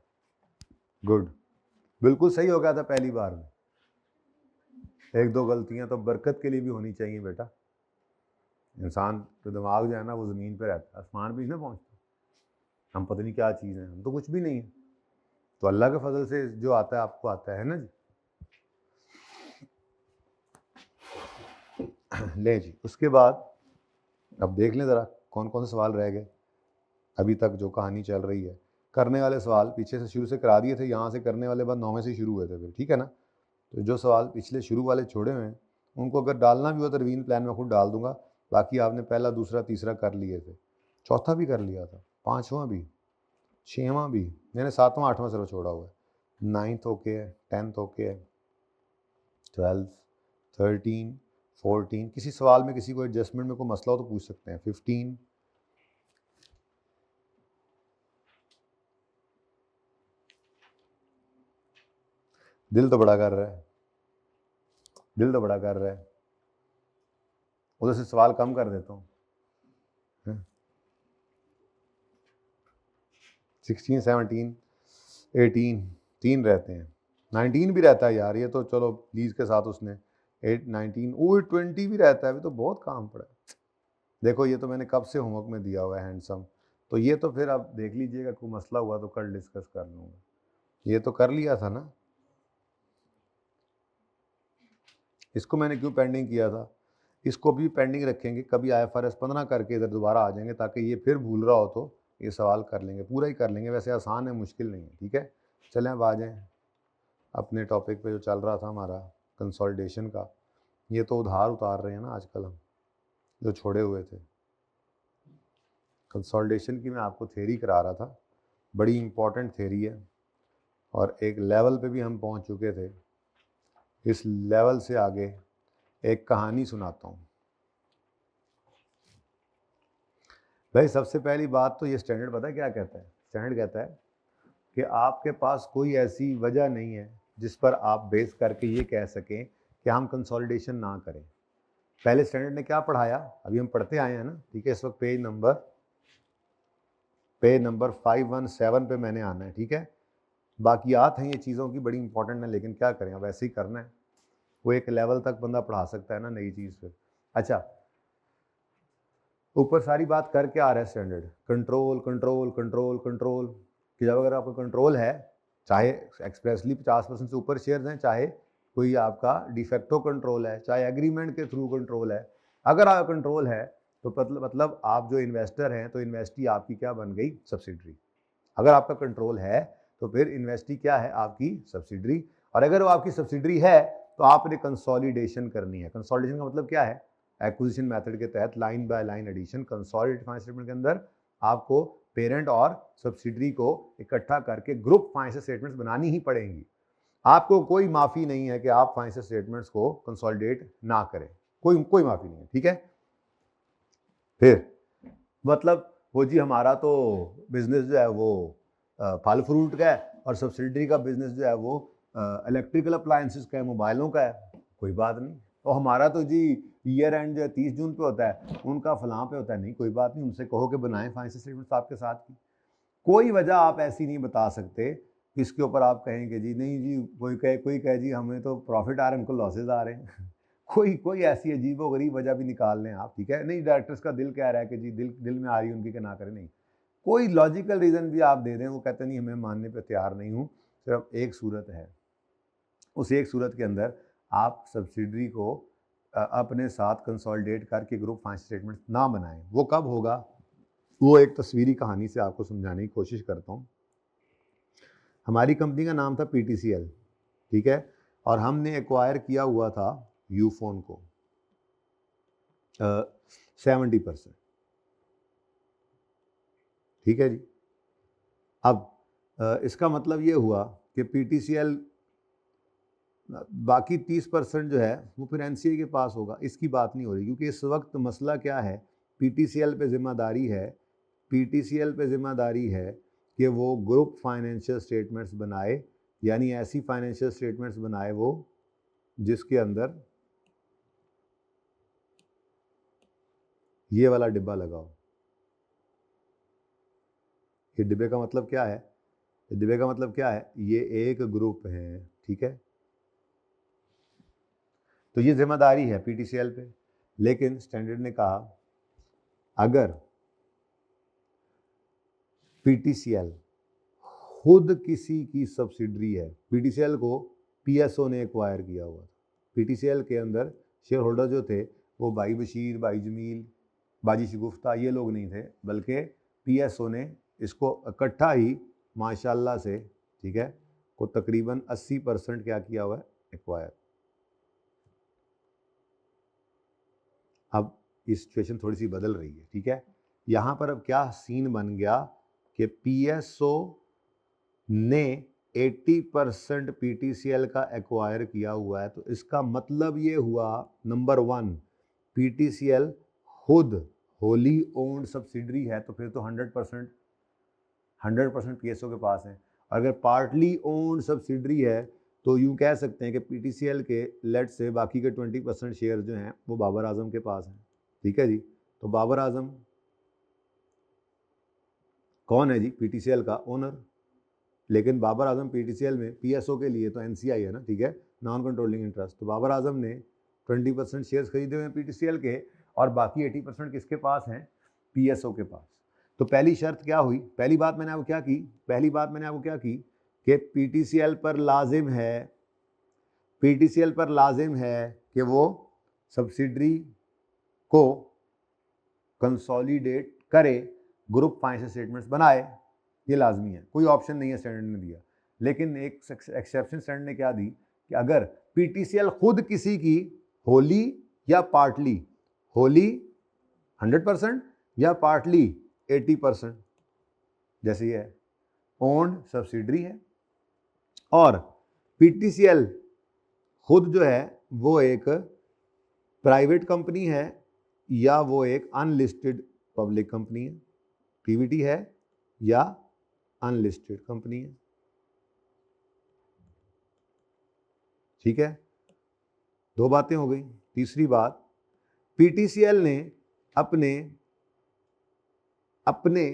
गुड, बिल्कुल सही हो गया था पहली बार में। 1-2 गलतियां तो बरकत के लिए भी होनी चाहिए बेटा। इंसान का दिमाग जो है ना वो ज़मीन पे रहता है, आसमान पे नहीं ना पहुँचता। हम पता नहीं क्या चीज़ है, हम तो कुछ भी नहीं है। तो अल्लाह के फजल से जो आता है आपको आता है ना जी। ले जी, उसके बाद अब देख लें ज़रा कौन कौन से सवाल रह गए अभी तक जो कहानी चल रही है। करने वाले सवाल पीछे से शुरू से करा दिए थे, यहाँ से करने वाले बाद 9वें से शुरू हुए थे फिर, ठीक है ना। तो जो सवाल पिछले शुरू वाले छोड़े हुए हैं उनको अगर डालना भी हो तो रिवीजन प्लान में खुद डाल दूंगा। बाकी आपने पहला, दूसरा, तीसरा कर लिए थे, चौथा भी कर लिया था, 5वां भी, 6वां भी, मैंने 7वां 8वां सिर्फ छोड़ा हुआ है। 9th ओके है, 10th ओके है, 12th, 13, 14, किसी सवाल में किसी को एडजस्टमेंट में कोई मसला हो तो पूछ सकते हैं। 15, दिल तो बड़ा कर रहा है, दिल तो बड़ा कर रहा है, उधर से सवाल कम कर देता हूँ। 16, 17, 18, 3 रहते हैं, 19 भी रहता है यार, ये तो चलो प्लीज के साथ उसने 8, 19, 20 भी रहता है, अभी तो बहुत काम पड़ा है। देखो ये तो मैंने कब से होमवर्क में दिया हुआ है हैंडसम, तो ये तो फिर आप देख लीजिएगा, कोई मसला हुआ तो कल डिस्कस कर लूँगा। ये तो कर लिया था ना, इसको मैंने क्यों पेंडिंग किया था, इसको भी पेंडिंग रखेंगे, कभी IFRS 15 करके इधर दोबारा आ जाएंगे, ताकि ये फिर भूल रहा हो तो ये सवाल कर लेंगे, पूरा ही कर लेंगे, वैसे आसान है, मुश्किल नहीं है, ठीक है। चलें अब आ जाएँ अपने टॉपिक पे जो चल रहा था हमारा कंसोलिडेशन का। ये तो उधार उतार रहे हैं ना आजकल हम, जो छोड़े हुए थे। कंसोलिडेशन की मैं आपको थ्योरी करा रहा था, बड़ी इंपॉर्टेंट थ्योरी है, और एक लेवल पे भी हम पहुंच चुके थे। इस लेवल से आगे एक कहानी सुनाता हूँ भाई। सबसे पहली बात तो ये स्टैंडर्ड पता है क्या कहता है? स्टैंडर्ड कहता है कि आपके पास कोई ऐसी वजह नहीं है जिस पर आप बेस करके ये कह सकें कि हम कंसोलिडेशन ना करें। पहले स्टैंडर्ड ने क्या पढ़ाया, अभी हम पढ़ते आए हैं ना, ठीक है। इस वक्त पेज नंबर 517 पे मैंने आना है, ठीक है। बाकियात हैं ये चीज़ों की, बड़ी इंपॉर्टेंट है, लेकिन क्या करें, अब ऐसे ही करना है। वो एक लेवल तक बंदा पढ़ा सकता है ना नई चीज़ फिर। अच्छा, ऊपर सारी बात करके आ रहा है standard, control control control control, कि जब अगर आपका कंट्रोल है, चाहे एक्सप्रेसली 50% से ऊपर शेयर्स हैं, चाहे कोई आपका डिफेक्टो कंट्रोल है, चाहे एग्रीमेंट के थ्रू कंट्रोल है, अगर आपका कंट्रोल है तो मतलब आप जो इन्वेस्टर हैं तो इन्वेस्टी आपकी क्या बन गई, सब्सिडरी। अगर आपका कंट्रोल है तो फिर इन्वेस्टी क्या है, आपकी सब्सिडरी। और अगर वो आपकी सब्सिडरी है तो आपने कंसोलिडेशन करनी है। कंसोलिडेशन का मतलब क्या है, एक्विजिशन मेथड के तहत line by line addition. Consolidated financial statement के अंदर आपको पेरेंट और सब्सिडरी को इकट्ठा करके ग्रुप फाइनेंशियल स्टेटमेंट्स बनानी ही पड़ेंगी। आपको कोई माफ़ी नहीं है कि आप फाइनेंशियल स्टेटमेंट्स को कंसोलिडेट ना करें, कोई माफ़ी नहीं है, ठीक है। फिर मतलब वो जी हमारा तो बिजनेस जो है वो फल फ्रूट का है और सब्सिडरी का बिजनेस जो है वो इलेक्ट्रिकल अप्लायंसेस का है, मोबाइलों का है, कोई बात नहीं। और हमारा तो जी ईयर एंड जो है 30 जून पे होता है, उनका फलां पे होता है, नहीं कोई बात नहीं, उनसे कहो कि बनाएं फाइनेंशियल स्टेटमेंट्स आपके साथ की। कोई वजह आप ऐसी नहीं बता सकते इसके ऊपर आप कहेंगे जी नहीं जी, कोई कहे जी हमें तो प्रॉफिट आ रहे हैं, उनको लॉसेज आ रहे हैं कोई ऐसी अजीब व गरीब वजह भी निकाल लें आप, ठीक है, नहीं डायरेक्टर्स का दिल कह रहा है कि जी दिल में आ रही है उनकी कि ना करें, नहीं, कोई लॉजिकल रीज़न भी आप दे दें, वो कहते नहीं हमें मानने पे तैयार नहीं हूँ। सिर्फ एक सूरत है, उस एक सूरत के अंदर आप सब्सिडरी को अपने साथ कंसोलिडेट करके ग्रुप फाइनेंशियल स्टेटमेंट ना बनाएं। वो कब होगा, वो एक तस्वीरी कहानी से आपको समझाने की कोशिश करता हूँ। हमारी कंपनी का नाम था PTCL, ठीक है, और हमने एक्वायर किया हुआ था यूफोन को 70%, ठीक है जी। अब इसका मतलब ये हुआ कि PTCL बाकी 30% जो है वो फिर NCA के पास होगा, इसकी बात नहीं हो रही, क्योंकि इस वक्त मसला क्या है, PTCL पे ज़िम्मेदारी है, PTCL पे ज़िम्मेदारी है कि वो ग्रुप फाइनेंशियल स्टेटमेंट्स बनाए, यानी ऐसी फाइनेंशियल स्टेटमेंट्स बनाए वो जिसके अंदर ये वाला डिब्बा लगा हो। ये डिब्बे का मतलब क्या है, डिब्बे का मतलब क्या है, ये एक ग्रुप है, ठीक है, तो ये जिम्मेदारी है PTCL पे। लेकिन स्टैंडर्ड ने कहा अगर PTCL खुद किसी की सब्सिडरी है, PTCL को PSO ने एक्वायर किया हुआ था, PTCL के अंदर शेयर होल्डर जो थे वो भाई बशीर, भाई जमील, बाजी शगुफ्ता ये लोग नहीं थे, बल्कि PSO ने इसको इकट्ठा ही माशाल्लाह से, ठीक है, को तकरीबन 80% क्या किया हुआ है, एक्वायर। अब ये सिचुएशन थोड़ी सी बदल रही है, ठीक है, यहाँ पर अब क्या सीन बन गया कि PSO ने 80% PTCL का एक्वायर किया हुआ है, तो इसका मतलब ये हुआ, नंबर 1, PTCL खुद होली ओन्ड सब्सिडरी है, तो फिर तो 100% PSO के पास है। अगर पार्टली ओन्ड सब्सिडरी है तो यूँ कह सकते हैं कि PTCL के लेट से बाकी के 20% शेयर जो हैं वो बाबर आजम के पास हैं, ठीक है जी। तो बाबर आजम कौन है जी, PTCL का ओनर, लेकिन बाबर आजम PTCL में PSO के लिए तो NCI है ना, ठीक है, नॉन कंट्रोलिंग इंटरेस्ट। तो बाबर आजम ने 20% शेयर्स खरीदे हुए हैं PTCL के, और बाकी 80% किसके पास हैं, PSO के पास। तो पहली शर्त क्या हुई, पहली बात मैंने आपको क्या की, पहली बात मैंने आपको क्या की कि PTCL पर लाजिम है, PTCL पर लाजिम है कि वो सब्सिडरी को कंसोलिडेट करे, ग्रुप फाइनेंशियल स्टेटमेंट्स बनाए, ये लाजमी है, कोई ऑप्शन नहीं है स्टैंडर्ड ने दिया। लेकिन एक एक्सेप्शन स्टैंडर्ड ने क्या दी कि अगर PTCL खुद किसी की होली या पार्टली, होली 100% या पार्टली 80%, जैसे ये है ओन्ड सब्सिडरी है, और PTCL खुद जो है वो एक प्राइवेट कंपनी है या वो एक अनलिस्टेड पब्लिक कंपनी है, PVT है या अनलिस्टेड कंपनी है, ठीक है, दो बातें हो गई। तीसरी बात, PTCL ने अपने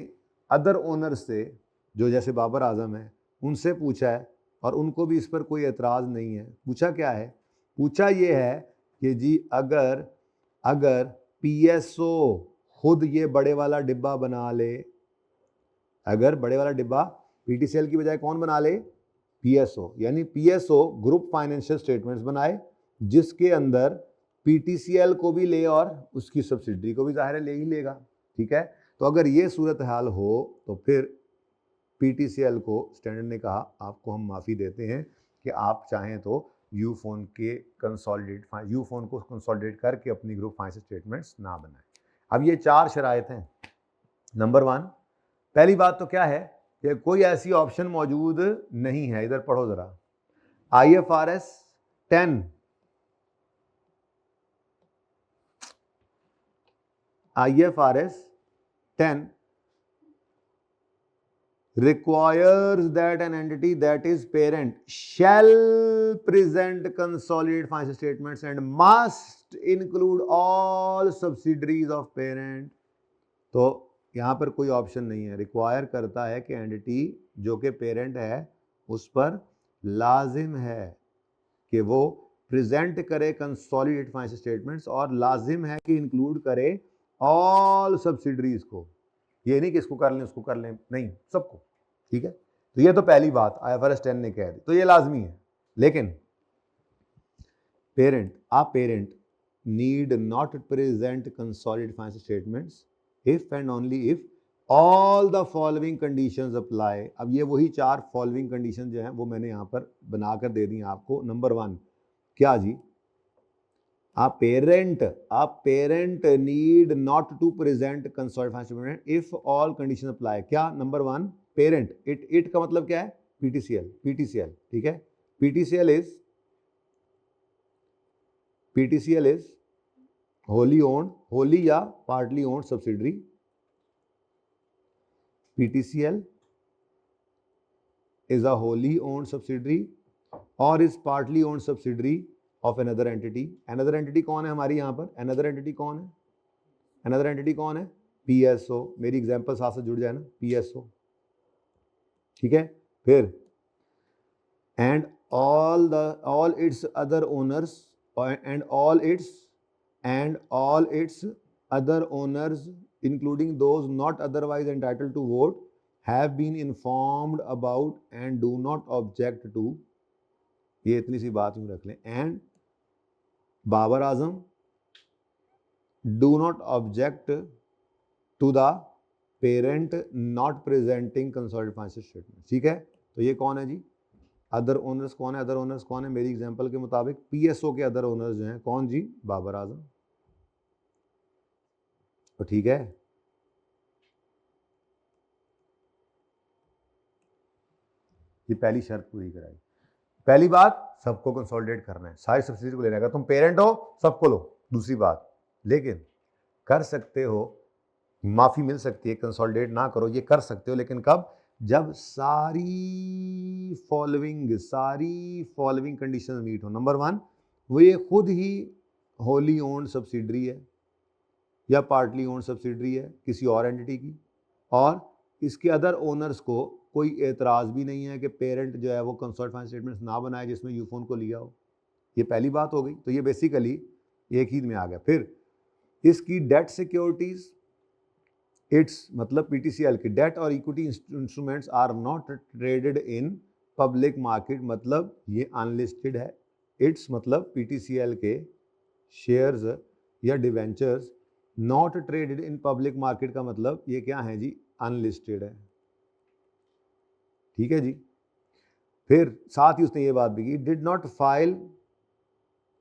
अदर ओनर से, जो जैसे बाबर आजम है, उनसे पूछा है और उनको भी इस पर कोई एतराज़ नहीं है। पूछा क्या है, पूछा ये है कि जी अगर PSO खुद ये बड़े वाला डिब्बा बना ले, अगर बड़े वाला डिब्बा PTCL की बजाय कौन बना ले, PSO, यानी PSO ग्रुप फाइनेंशियल स्टेटमेंट्स बनाए जिसके अंदर PTCL को भी ले और उसकी सब्सिडरी को भी जाहिर है ले ही लेगा, ठीक है। तो अगर ये सूरत हाल हो तो फिर PTCL को स्टैंडर्ड ने कहा आपको हम माफ़ी देते हैं कि आप चाहें तो यूफोन को कंसोलिडेट करके अपनी ग्रुप फाइनेंशियल स्टेटमेंट्स ना बनाएं। अब ये 4 शराइत हैं। नंबर 1, पहली बात तो क्या है कि कोई ऐसी ऑप्शन मौजूद नहीं है, इधर पढ़ो जरा, IFRS 10 IFRS 10 requires that an entity that is parent shall present consolidated financial statements and must include all subsidiaries of parent. तो यहाँ पर कोई ऑप्शन नहीं है, रिक्वायर करता है कि एंटिटी जो कि पेरेंट है उस पर लाजिम है कि वो प्रेजेंट करे कंसोलिडेटेड फाइनेंशियल स्टेटमेंट्स और लाजिम है कि इंक्लूड करे ऑल सब्सिडरीज को। ये नहीं कि इसको कर लें उसको कर लें, नहीं, सबको। ठीक है, तो ये तो पहली बात IFRS 10 ने कह दी, तो ये लाजमी है। लेकिन parent need not present consolidated financial statements if and only if all the following conditions apply. अब ये वही 4 फॉलोइंग कंडीशन जो हैं वो मैंने यहाँ पर बनाकर दे दी आपको। नंबर 1 क्या जी, a parent need not to present consolidated financial statement if all conditions apply। क्या? नंबर 1 पेरेंट, इट का मतलब क्या है? PTCL। ठीक है, PTCL इज होली या partly owned subsidiary. PTCL is a wholly owned subsidiary or is partly owned subsidiary of another entity। another entity कौन है हमारी यहाँ पर? another entity कौन है? PSO। मेरी एग्जांपल साथ से जुड़ जाए ना, PSO। ठीक है, फिर and all its other owners and all its other owners including those not otherwise entitled to vote have been informed about and do not object to। ये इतनी सी बात यूं रख लें, and Babar Azam do not object to the parent not presenting consolidated financial statement। ठीक है, तो ये कौन है जी? अदर ओनर्स कौन है? मेरी एग्जांपल के मुताबिक PSO के अदर ओनर्स जो हैं कौन जी? बाबर आजम। तो ठीक है, ये पहली शर्त पूरी कराई। पहली बात, सबको कंसोलिडेट करना है, सारी सब्सिडी को लेना है। तुम पेरेंट हो सबको लो। दूसरी बात, लेकिन कर सकते हो, माफी मिल सकती है, कंसोलिडेट ना करो, ये कर सकते हो, लेकिन कब? जब सारी फॉलोइंग कंडीशन मीट हो। नंबर 1, वो ये खुद ही होली ओन्ड सब्सिडरी है या पार्टली ओन्ड सब्सिडरी है किसी और एंटिटी की, और इसके अदर ओनर्स को कोई एतराज़ भी नहीं है कि पेरेंट जो है वो कंसोलिडेटेड फाइनेंशियल स्टेटमेंट्स ना बनाए जिसमें यूफोन को लिया हो। ये पहली बात हो गई। तो ये बेसिकली एक ही में आ गया। फिर इसकी डेट सिक्योरिटीज, इट्स मतलब PTCL की डेट और equity instruments are not traded in public market, मतलब ये अनलिस्टेड है। इट्स मतलब PTCL के शेयर्स या debentures not traded in public market का मतलब ये क्या है जी? अनलिस्टेड है। ठीक है जी। फिर साथ ही उसने ये बात भी की, डिड नॉट फाइल,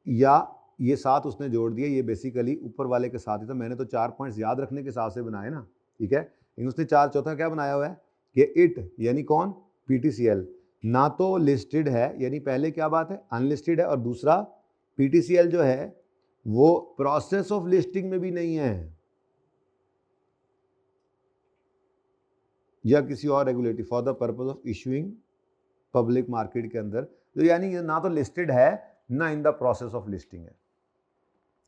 या ये साथ उसने जोड़ दिया, ये बेसिकली ऊपर वाले के साथ ही था। मैंने तो 4 पॉइंट्स याद रखने के हिसाब से बनाए ना, ठीक है, लेकिन उसने चौथा क्या बनाया हुआ है कि इट यानी कौन? PTCL ना तो लिस्टेड है, यानी पहले क्या बात है? अनलिस्टेड है, और दूसरा PTCL जो है वो प्रोसेस ऑफ लिस्टिंग में भी नहीं है या किसी और regulatory for the purpose of issuing public market के अंदर, तो यानी ना तो लिस्टेड है ना in the process of listing है।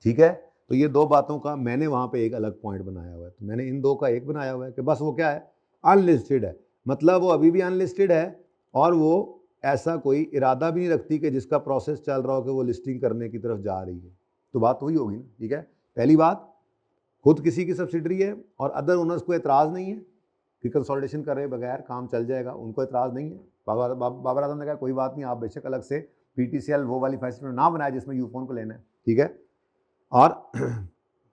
ठीक है, तो ये 2 बातों का मैंने वहां पे एक अलग पॉइंट बनाया हुआ है। तो मैंने इन 2 का एक बनाया हुआ है कि बस वो क्या है? अनलिस्टेड है, मतलब वो अभी भी अनलिस्टेड है और वो ऐसा कोई इरादा भी नहीं रखती कि जिसका प्रोसेस चल रहा हो कि वो लिस्टिंग करने की तरफ जा रही है। तो बात वही होगी ना। ठीक है, पहली बात, खुद किसी की सब्सिडरी है और अदर ओनर्स को एतराज़ नहीं है कि कंसोलिडेशन करे बगैर काम चल जाएगा, उनको एतराज़ नहीं है। बाबर आजम ने कहा कोई बात नहीं, आप बेशक अलग से PTCL वो वाली फैसिलिटी ना बनाए जिसमें यूफोन को लेना है। ठीक है, और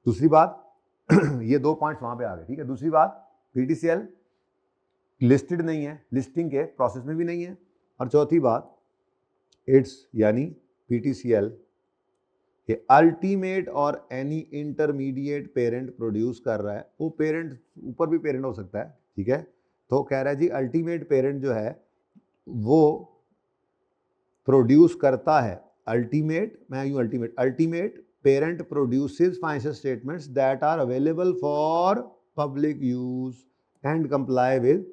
दूसरी बात ये 2 पॉइंट्स वहां पे आ गए। ठीक है, दूसरी बात, PTCL लिस्टेड नहीं है, लिस्टिंग के प्रोसेस में भी नहीं है, और चौथी बात, इट्स यानी PTCL कि अल्टीमेट और एनी इंटरमीडिएट पेरेंट प्रोड्यूस कर रहा है। वो पेरेंट ऊपर भी पेरेंट हो सकता है। ठीक है, तो कह रहा है जी अल्टीमेट पेरेंट जो है वो प्रोड्यूस करता है, ultimate parent produces financial statements that are available for public use and comply with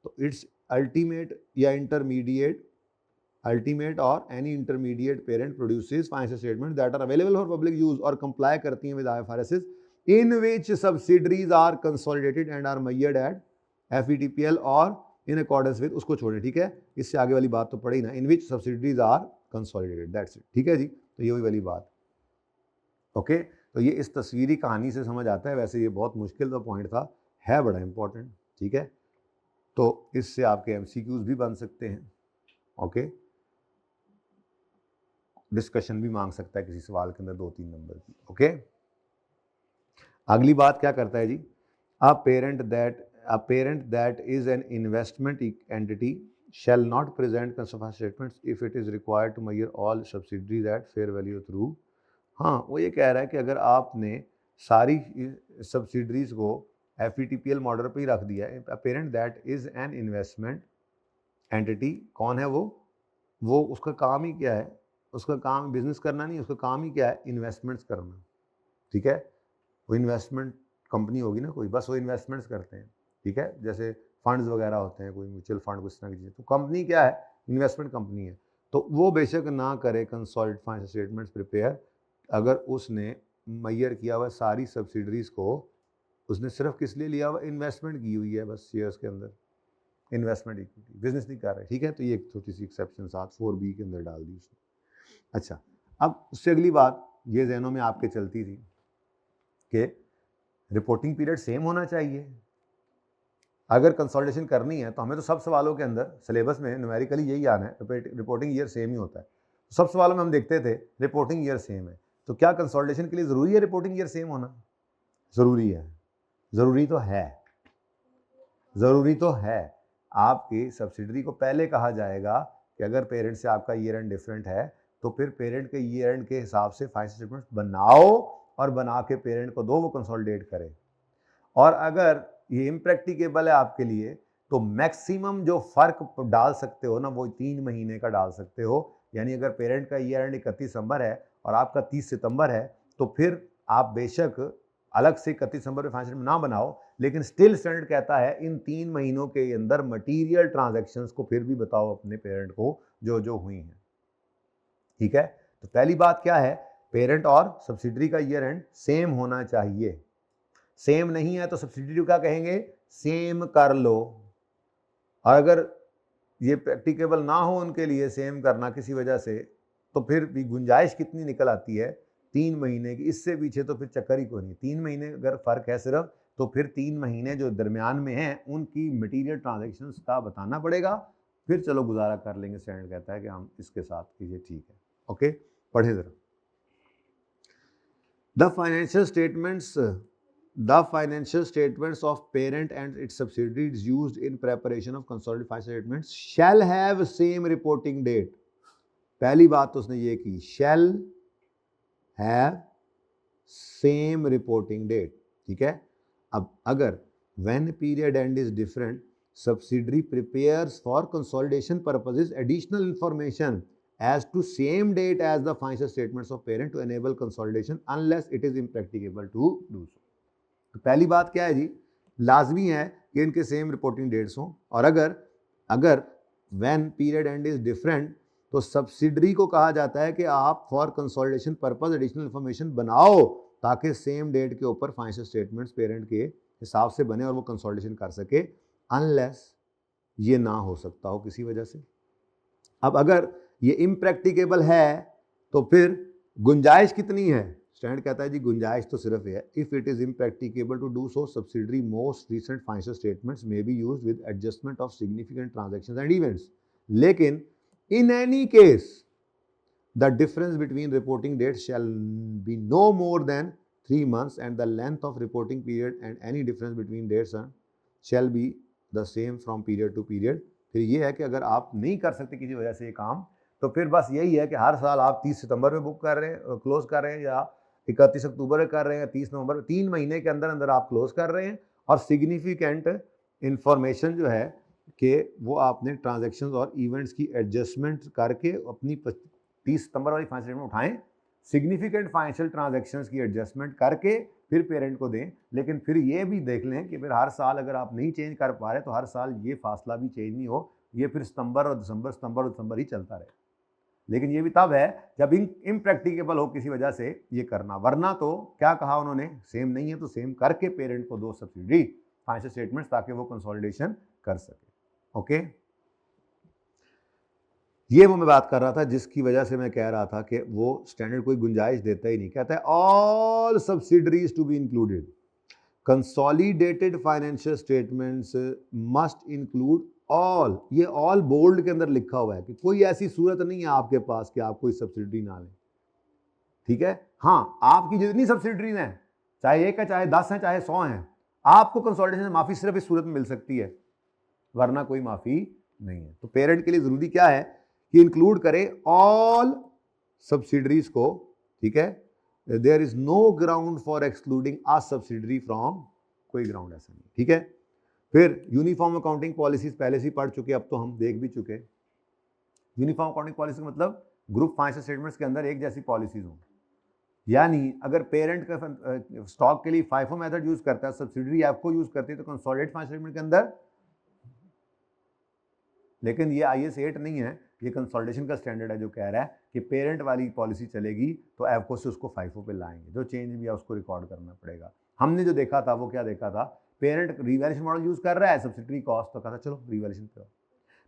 तो इट्स अल्टीमेट या इंटरमीडिएट, अल्टीमेट और any intermediate parent produces financial statement that are available for public use और comply करती हैं with IFRS in which subsidiaries are consolidated and are measured at FVTPL और in accordance with, उसको छोड़े, ठीक है, इससे आगे वाली बात तो पढ़ी ना, in which subsidiaries are consolidated, that's it, ठीक है जी। तो ये वही वाली बात, ओके। तो ये इस तस्वीरी कहानी से समझ आता है, वैसे ये बहुत मुश्किल का पॉइंट था, है बड़ा इंपॉर्टेंट, ठीक है। तो इससे आपके एमसीक्यूज भी बन सकते हैं, ओके। डिस्कशन भी मांग सकता है किसी सवाल के अंदर 2-3 नंबर की, ओके। अगली बात क्या करता है जी, a parent that is an investment entity shall not present consolidated statements if it is required to measure all subsidiaries at fair value through, हाँ वो ये कह रहा है कि अगर आपने सारी सब्सिडरीज को एफईटीपीएल मॉडल पे ही रख दिया है, अ parent that is an investment entity, कौन है वो उसका काम ही क्या है, उसका काम बिजनेस करना नहीं, उसका काम ही क्या है, इन्वेस्टमेंट्स करना, ठीक है। वो इन्वेस्टमेंट कंपनी होगी ना कोई, बस वो इन्वेस्टमेंट्स करते हैं, ठीक है, जैसे फंड्स वगैरह होते हैं, कोई म्यूचुअल फंड कुछ ना की चीज़, तो कंपनी क्या है, इन्वेस्टमेंट कंपनी है। तो वो बेशक ना करे कंसोलिडेटेड फाइनेंशियल स्टेटमेंट्स प्रिपेयर, अगर उसने मैयर किया हुआ सारी सब्सिडरीज को, उसने सिर्फ किस लिए लिया हुआ, इन्वेस्टमेंट की हुई है बस शेयर्स के अंदर, इन्वेस्टमेंट इक्विटी, बिजनेस नहीं कर रहे, ठीक है। तो ये एक छोटी सी एक्सेप्शन साथ 4B के अंदर डाल दी उसने। अच्छा, अब उससे अगली बात ये जहनों में आपके चलती थी कि रिपोर्टिंग पीरियड सेम होना चाहिए, अगर कंसोलिडेशन करनी है तो हमें तो सब सवालों के अंदर सिलेबस में न्यूमेरिकली यही आना है, रिपोर्टिंग ईयर सेम ही होता है। सब सवालों में हम देखते थे रिपोर्टिंग ईयर सेम है, तो क्या कंसोलिडेशन के लिए ज़रूरी है रिपोर्टिंग ईयर सेम होना? ज़रूरी है, ज़रूरी तो है, ज़रूरी तो है। आपकी सब्सिडरी को पहले कहा जाएगा कि अगर पेरेंट से आपका ईयर एंड डिफरेंट है तो फिर पेरेंट के ईयर एंड के हिसाब से फाइनेंशियल स्टेटमेंट बनाओ और बना के पेरेंट को दो, वो कंसोलिडेट करे। और अगर ये इम्प्रैक्टिकेबल है आपके लिए तो मैक्सिमम जो फर्क डाल सकते हो ना वो 3 महीने का डाल सकते हो, यानी अगर पेरेंट का ईयर एंड 31 दिसंबर है और आपका 30 सितंबर है तो फिर आप बेशक अलग से 31 दिसंबर में फाइनेंशियल ना बनाओ, लेकिन स्टिल स्टैंडर्ड कहता है इन 3 महीनों के अंदर मटीरियल ट्रांजैक्शंस को फिर भी बताओ अपने पेरेंट को जो जो हुई हैं, ठीक है। तो पहली बात क्या है, पेरेंट और सब्सिडरी का ईयर एंड सेम होना चाहिए, सेम नहीं है तो सब्सिडरी क्या कहेंगे, सेम कर लो। और अगर ये प्रैक्टिकेबल ना हो उनके लिए सेम करना किसी वजह से, तो फिर भी गुंजाइश कितनी निकल आती है, 3 महीने की, इससे पीछे तो फिर चक्कर ही कोई नहीं। 3 महीने अगर फर्क है सिर्फ, तो फिर 3 महीने जो दरमियान में हैं उनकी मटीरियल ट्रांजेक्शन्स का बताना पड़ेगा, फिर चलो गुजारा कर लेंगे। स्टैंडर्ड कहता है कि हम इसके साथ कीजिए, ठीक है, ओके। पढ़े जरा, The financial statements of parent and its subsidiaries used in preparation of consolidated financial statements shall have same reporting date. पहली बात तो उसने ये की, shall have same reporting date, ठीक है। अब अगर when period end is different, subsidiary prepares for consolidation purposes additional information as to same date as the financial statements of parent to enable consolidation unless it is impracticable to do so. तो पहली बात क्या है जी, लाजमी है कि इनके same reporting dates हों, और अगर when period and is different तो सब्सिडरी को कहा जाता है कि आप for consolidation purpose additional information बनाओ ताकि सेम डेट के ऊपर फाइनेंशियल स्टेटमेंट्स पेरेंट के हिसाब से बने और वो कंसोलिडेशन कर सके, अनलेस ये ना हो सकता हो किसी वजह से। अब अगर ये इम्प्रैक्टिकेबल है तो फिर गुंजाइश कितनी है, स्टैंडर्ड कहता है जी गुंजाइश तो सिर्फ है, if it is impracticable to do so subsidiary most recent financial statements may be used with adjustment of significant transactions and events, लेकिन in any case the difference between reporting dates shall be no more than 3 months and the length of reporting period and any difference between dates shall be the same from period to period। फिर ये है कि अगर आप नहीं कर सकते किसी वजह से ये काम, तो फिर बस यही है कि हर साल आप 30 सितंबर में बुक कर रहे हैं, क्लोज कर रहे हैं, या 31 अक्टूबर में कर रहे हैं, 30 नवंबर में, 3 महीने के अंदर अंदर आप क्लोज कर रहे हैं, और सिग्निफिकेंट इंफॉर्मेशन जो है कि वो आपने ट्रांजैक्शंस और इवेंट्स की एडजस्टमेंट करके अपनी 30 सितंबर वाली फाइनेंशियल स्टेटमेंट उठाएं, सिग्निफिकेंट फाइनेंशियल ट्रांजैक्शंस की एडजस्टमेंट करके फिर पेरेंट को दें, लेकिन फिर ये भी देख लें कि फिर हर साल अगर आप नहीं चेंज कर पा रहे तो हर साल ये फासला भी चेंज नहीं हो, ये फिर सितंबर और दिसंबर ही चलता रहे। लेकिन ये भी तब है जब इम्प्रैक्टिकेबल हो किसी वजह से ये करना, वरना तो क्या कहा उन्होंने, सेम नहीं है तो सेम करके पेरेंट को दो सब्सिडरी फाइनेंशियल स्टेटमेंट्स ताकि वो कंसोलिडेशन कर सके। ओके, ये वो मैं बात कर रहा था जिसकी वजह से मैं कह रहा था कि वो स्टैंडर्ड कोई गुंजाइश देता ही नहीं, कहता है all subsidiaries to be included, consolidated financial statements must include all. ये ऑल बोल्ड के अंदर लिखा हुआ है कि कोई ऐसी सूरत नहीं है आपके पास कि आप कोई सब्सिडरी ना लें। ठीक है, हाँ, आपकी जितनी सब्सिडरीज हैं, चाहे 1 है, चाहे 10 है, चाहे 100 हैं, आपको कंसोलिडेशन से माफी सिर्फ इस सूरत में मिल सकती है, वरना कोई माफी नहीं है। तो पेरेंट के लिए जरूरी क्या है कि इंक्लूड करे ऑल सब्सिडरीज को। ठीक है, there is no ground for excluding a subsidiary from, कोई ग्राउंड ऐसा नहीं। ठीक है, फिर यूनिफॉर्म अकाउंटिंग पॉलिसीज पहले से ही पढ़ चुके, अब तो हम देख भी चुके। यूनिफॉर्म अकाउंटिंग पॉलिसी का मतलब ग्रुप फाइनेंशियल स्टेटमेंट्स के अंदर एक जैसी पॉलिसीज हों, यानी अगर पेरेंट का स्टॉक के लिए फाइफो मेथड यूज करता है, सब्सिडरी एफको यूज करती है, तो कंसोलिडेटेड फाइनेंशियल स्टेटमेंट के अंदर, लेकिन ये IAS 8 नहीं है, ये कंसोलिडेशन का स्टैंडर्ड है जो कह रहा है कि पेरेंट वाली पॉलिसी चलेगी तो एफको से उसको फाइफो पे लाएंगे, जो चेंज भी है उसको रिकॉर्ड करना पड़ेगा। हमने जो देखा था वो क्या देखा था, पेरेंट रिवैल्यूएशन मॉडल यूज कर रहा है, सब्सिडरी कॉस्ट, तो कहा था चलो रिवैल्यूएशन पे आओ।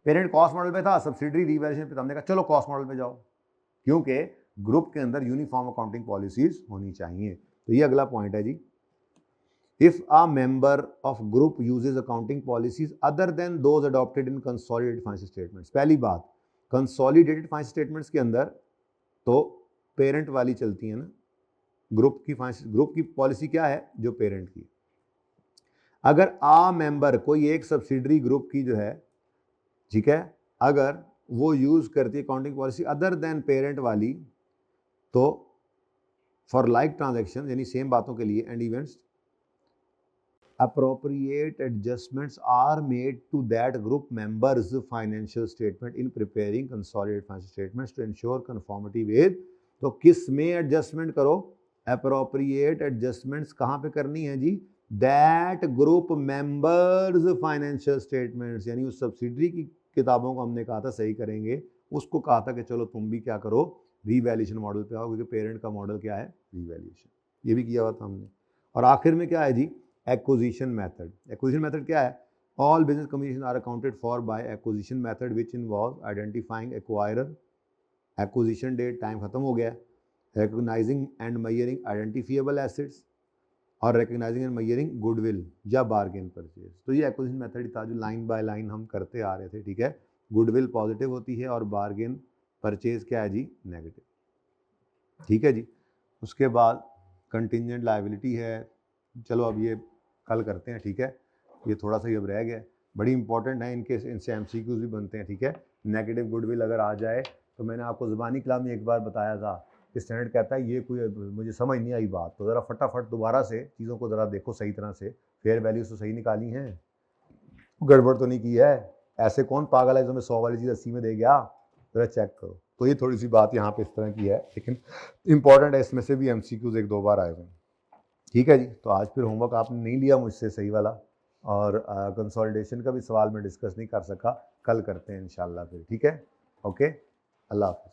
पेरेंट कॉस्ट मॉडल पे था, सब्सिडरी रिवैल्यूएशन पे, हमने कहा चलो कॉस्ट मॉडल पे जाओ, क्योंकि ग्रुप के अंदर यूनिफॉर्म अकाउंटिंग पॉलिसीज होनी चाहिए। तो ये अगला पॉइंट है जी। If a member of group uses accounting policies other than those adopted in consolidated financial statements, पहली बात, consolidated financial statements के अंदर तो पेरेंट वाली चलती है ना, ग्रुप की पॉलिसी क्या है, जो पेरेंट की। अगर आ मेंबर, कोई एक सब्सिडरी ग्रुप की जो है, ठीक है, अगर वो यूज करती है accounting policy other than parent वाली, तो फॉर लाइक ट्रांजेक्शन, यानी सेम बातों के लिए, and events, appropriate adjustments are made to that group members financial statement in preparing consolidated financial statements to ensure conformity with, तो किस में एडजस्टमेंट करो, appropriate adjustments कहाँ पे करनी है जी, that group members financial statements, यानी उस सब्सिडरी की किताबों को हमने कहा था सही करेंगे, उसको कहा था कि चलो तुम भी क्या करो, रीवैल्यूएशन मॉडल पे आओ, क्योंकि पेरेंट का मॉडल क्या है, रीवैल्यूएशन, ये भी किया हुआ था हमने। और आखिर में क्या है जी, एक्विजिशन मेथड। एक्विजिशन मेथड क्या है, all business communication are accounted for by acquisition method which involve identifying acquirer, acquisition date, time खत्म हो गया, recognizing and measuring identifiable assets, और रिकॉग्नाइजिंग एंड मेजरिंग गुडविल या बार्गेन परचेज। तो ये acquisition method था जो लाइन बाय लाइन हम करते आ रहे थे। ठीक है, गुडविल पॉजिटिव होती है और बार्गेन परचेज क्या है जी, नेगेटिव। ठीक है जी, उसके बाद कंटिंजेंट लायबिलिटी है, चलो अब ये कल करते हैं। ठीक है, ये थोड़ा सा ही अब रह गया, बड़ी इंपॉर्टेंट है, इनसे MCQs भी बनते हैं। ठीक है, नेगेटिव गुडविल अगर आ जाए तो मैंने आपको ज़बानी कलाम में एक बार बताया था कि स्टैंडर्ड कहता है ये कोई मुझे समझ नहीं आई बात, तो ज़रा फटाफट दोबारा से चीज़ों को ज़रा देखो सही तरह से, फेयर वैल्यूज तो सही निकाली हैं, गड़बड़ तो नहीं की है, ऐसे कौन पागल है जो मैं 100 वाली चीज़ 80 में दे गया, ज़रा चेक करो। तो ये थोड़ी सी बात यहाँ पे इस तरह की है, लेकिन इंपॉर्टेंट है, इसमें से भी MCQs 1-2 बार आए हुए हैं। ठीक है जी, तो आज फिर होमवर्क आपने नहीं लिया मुझसे सही वाला, और कंसोलिडेशन का भी सवाल मैं डिस्कस नहीं कर सका, कल करते हैं इंशाल्लाह फिर। ठीक है, ओके, अल्लाह हाफ़िज़।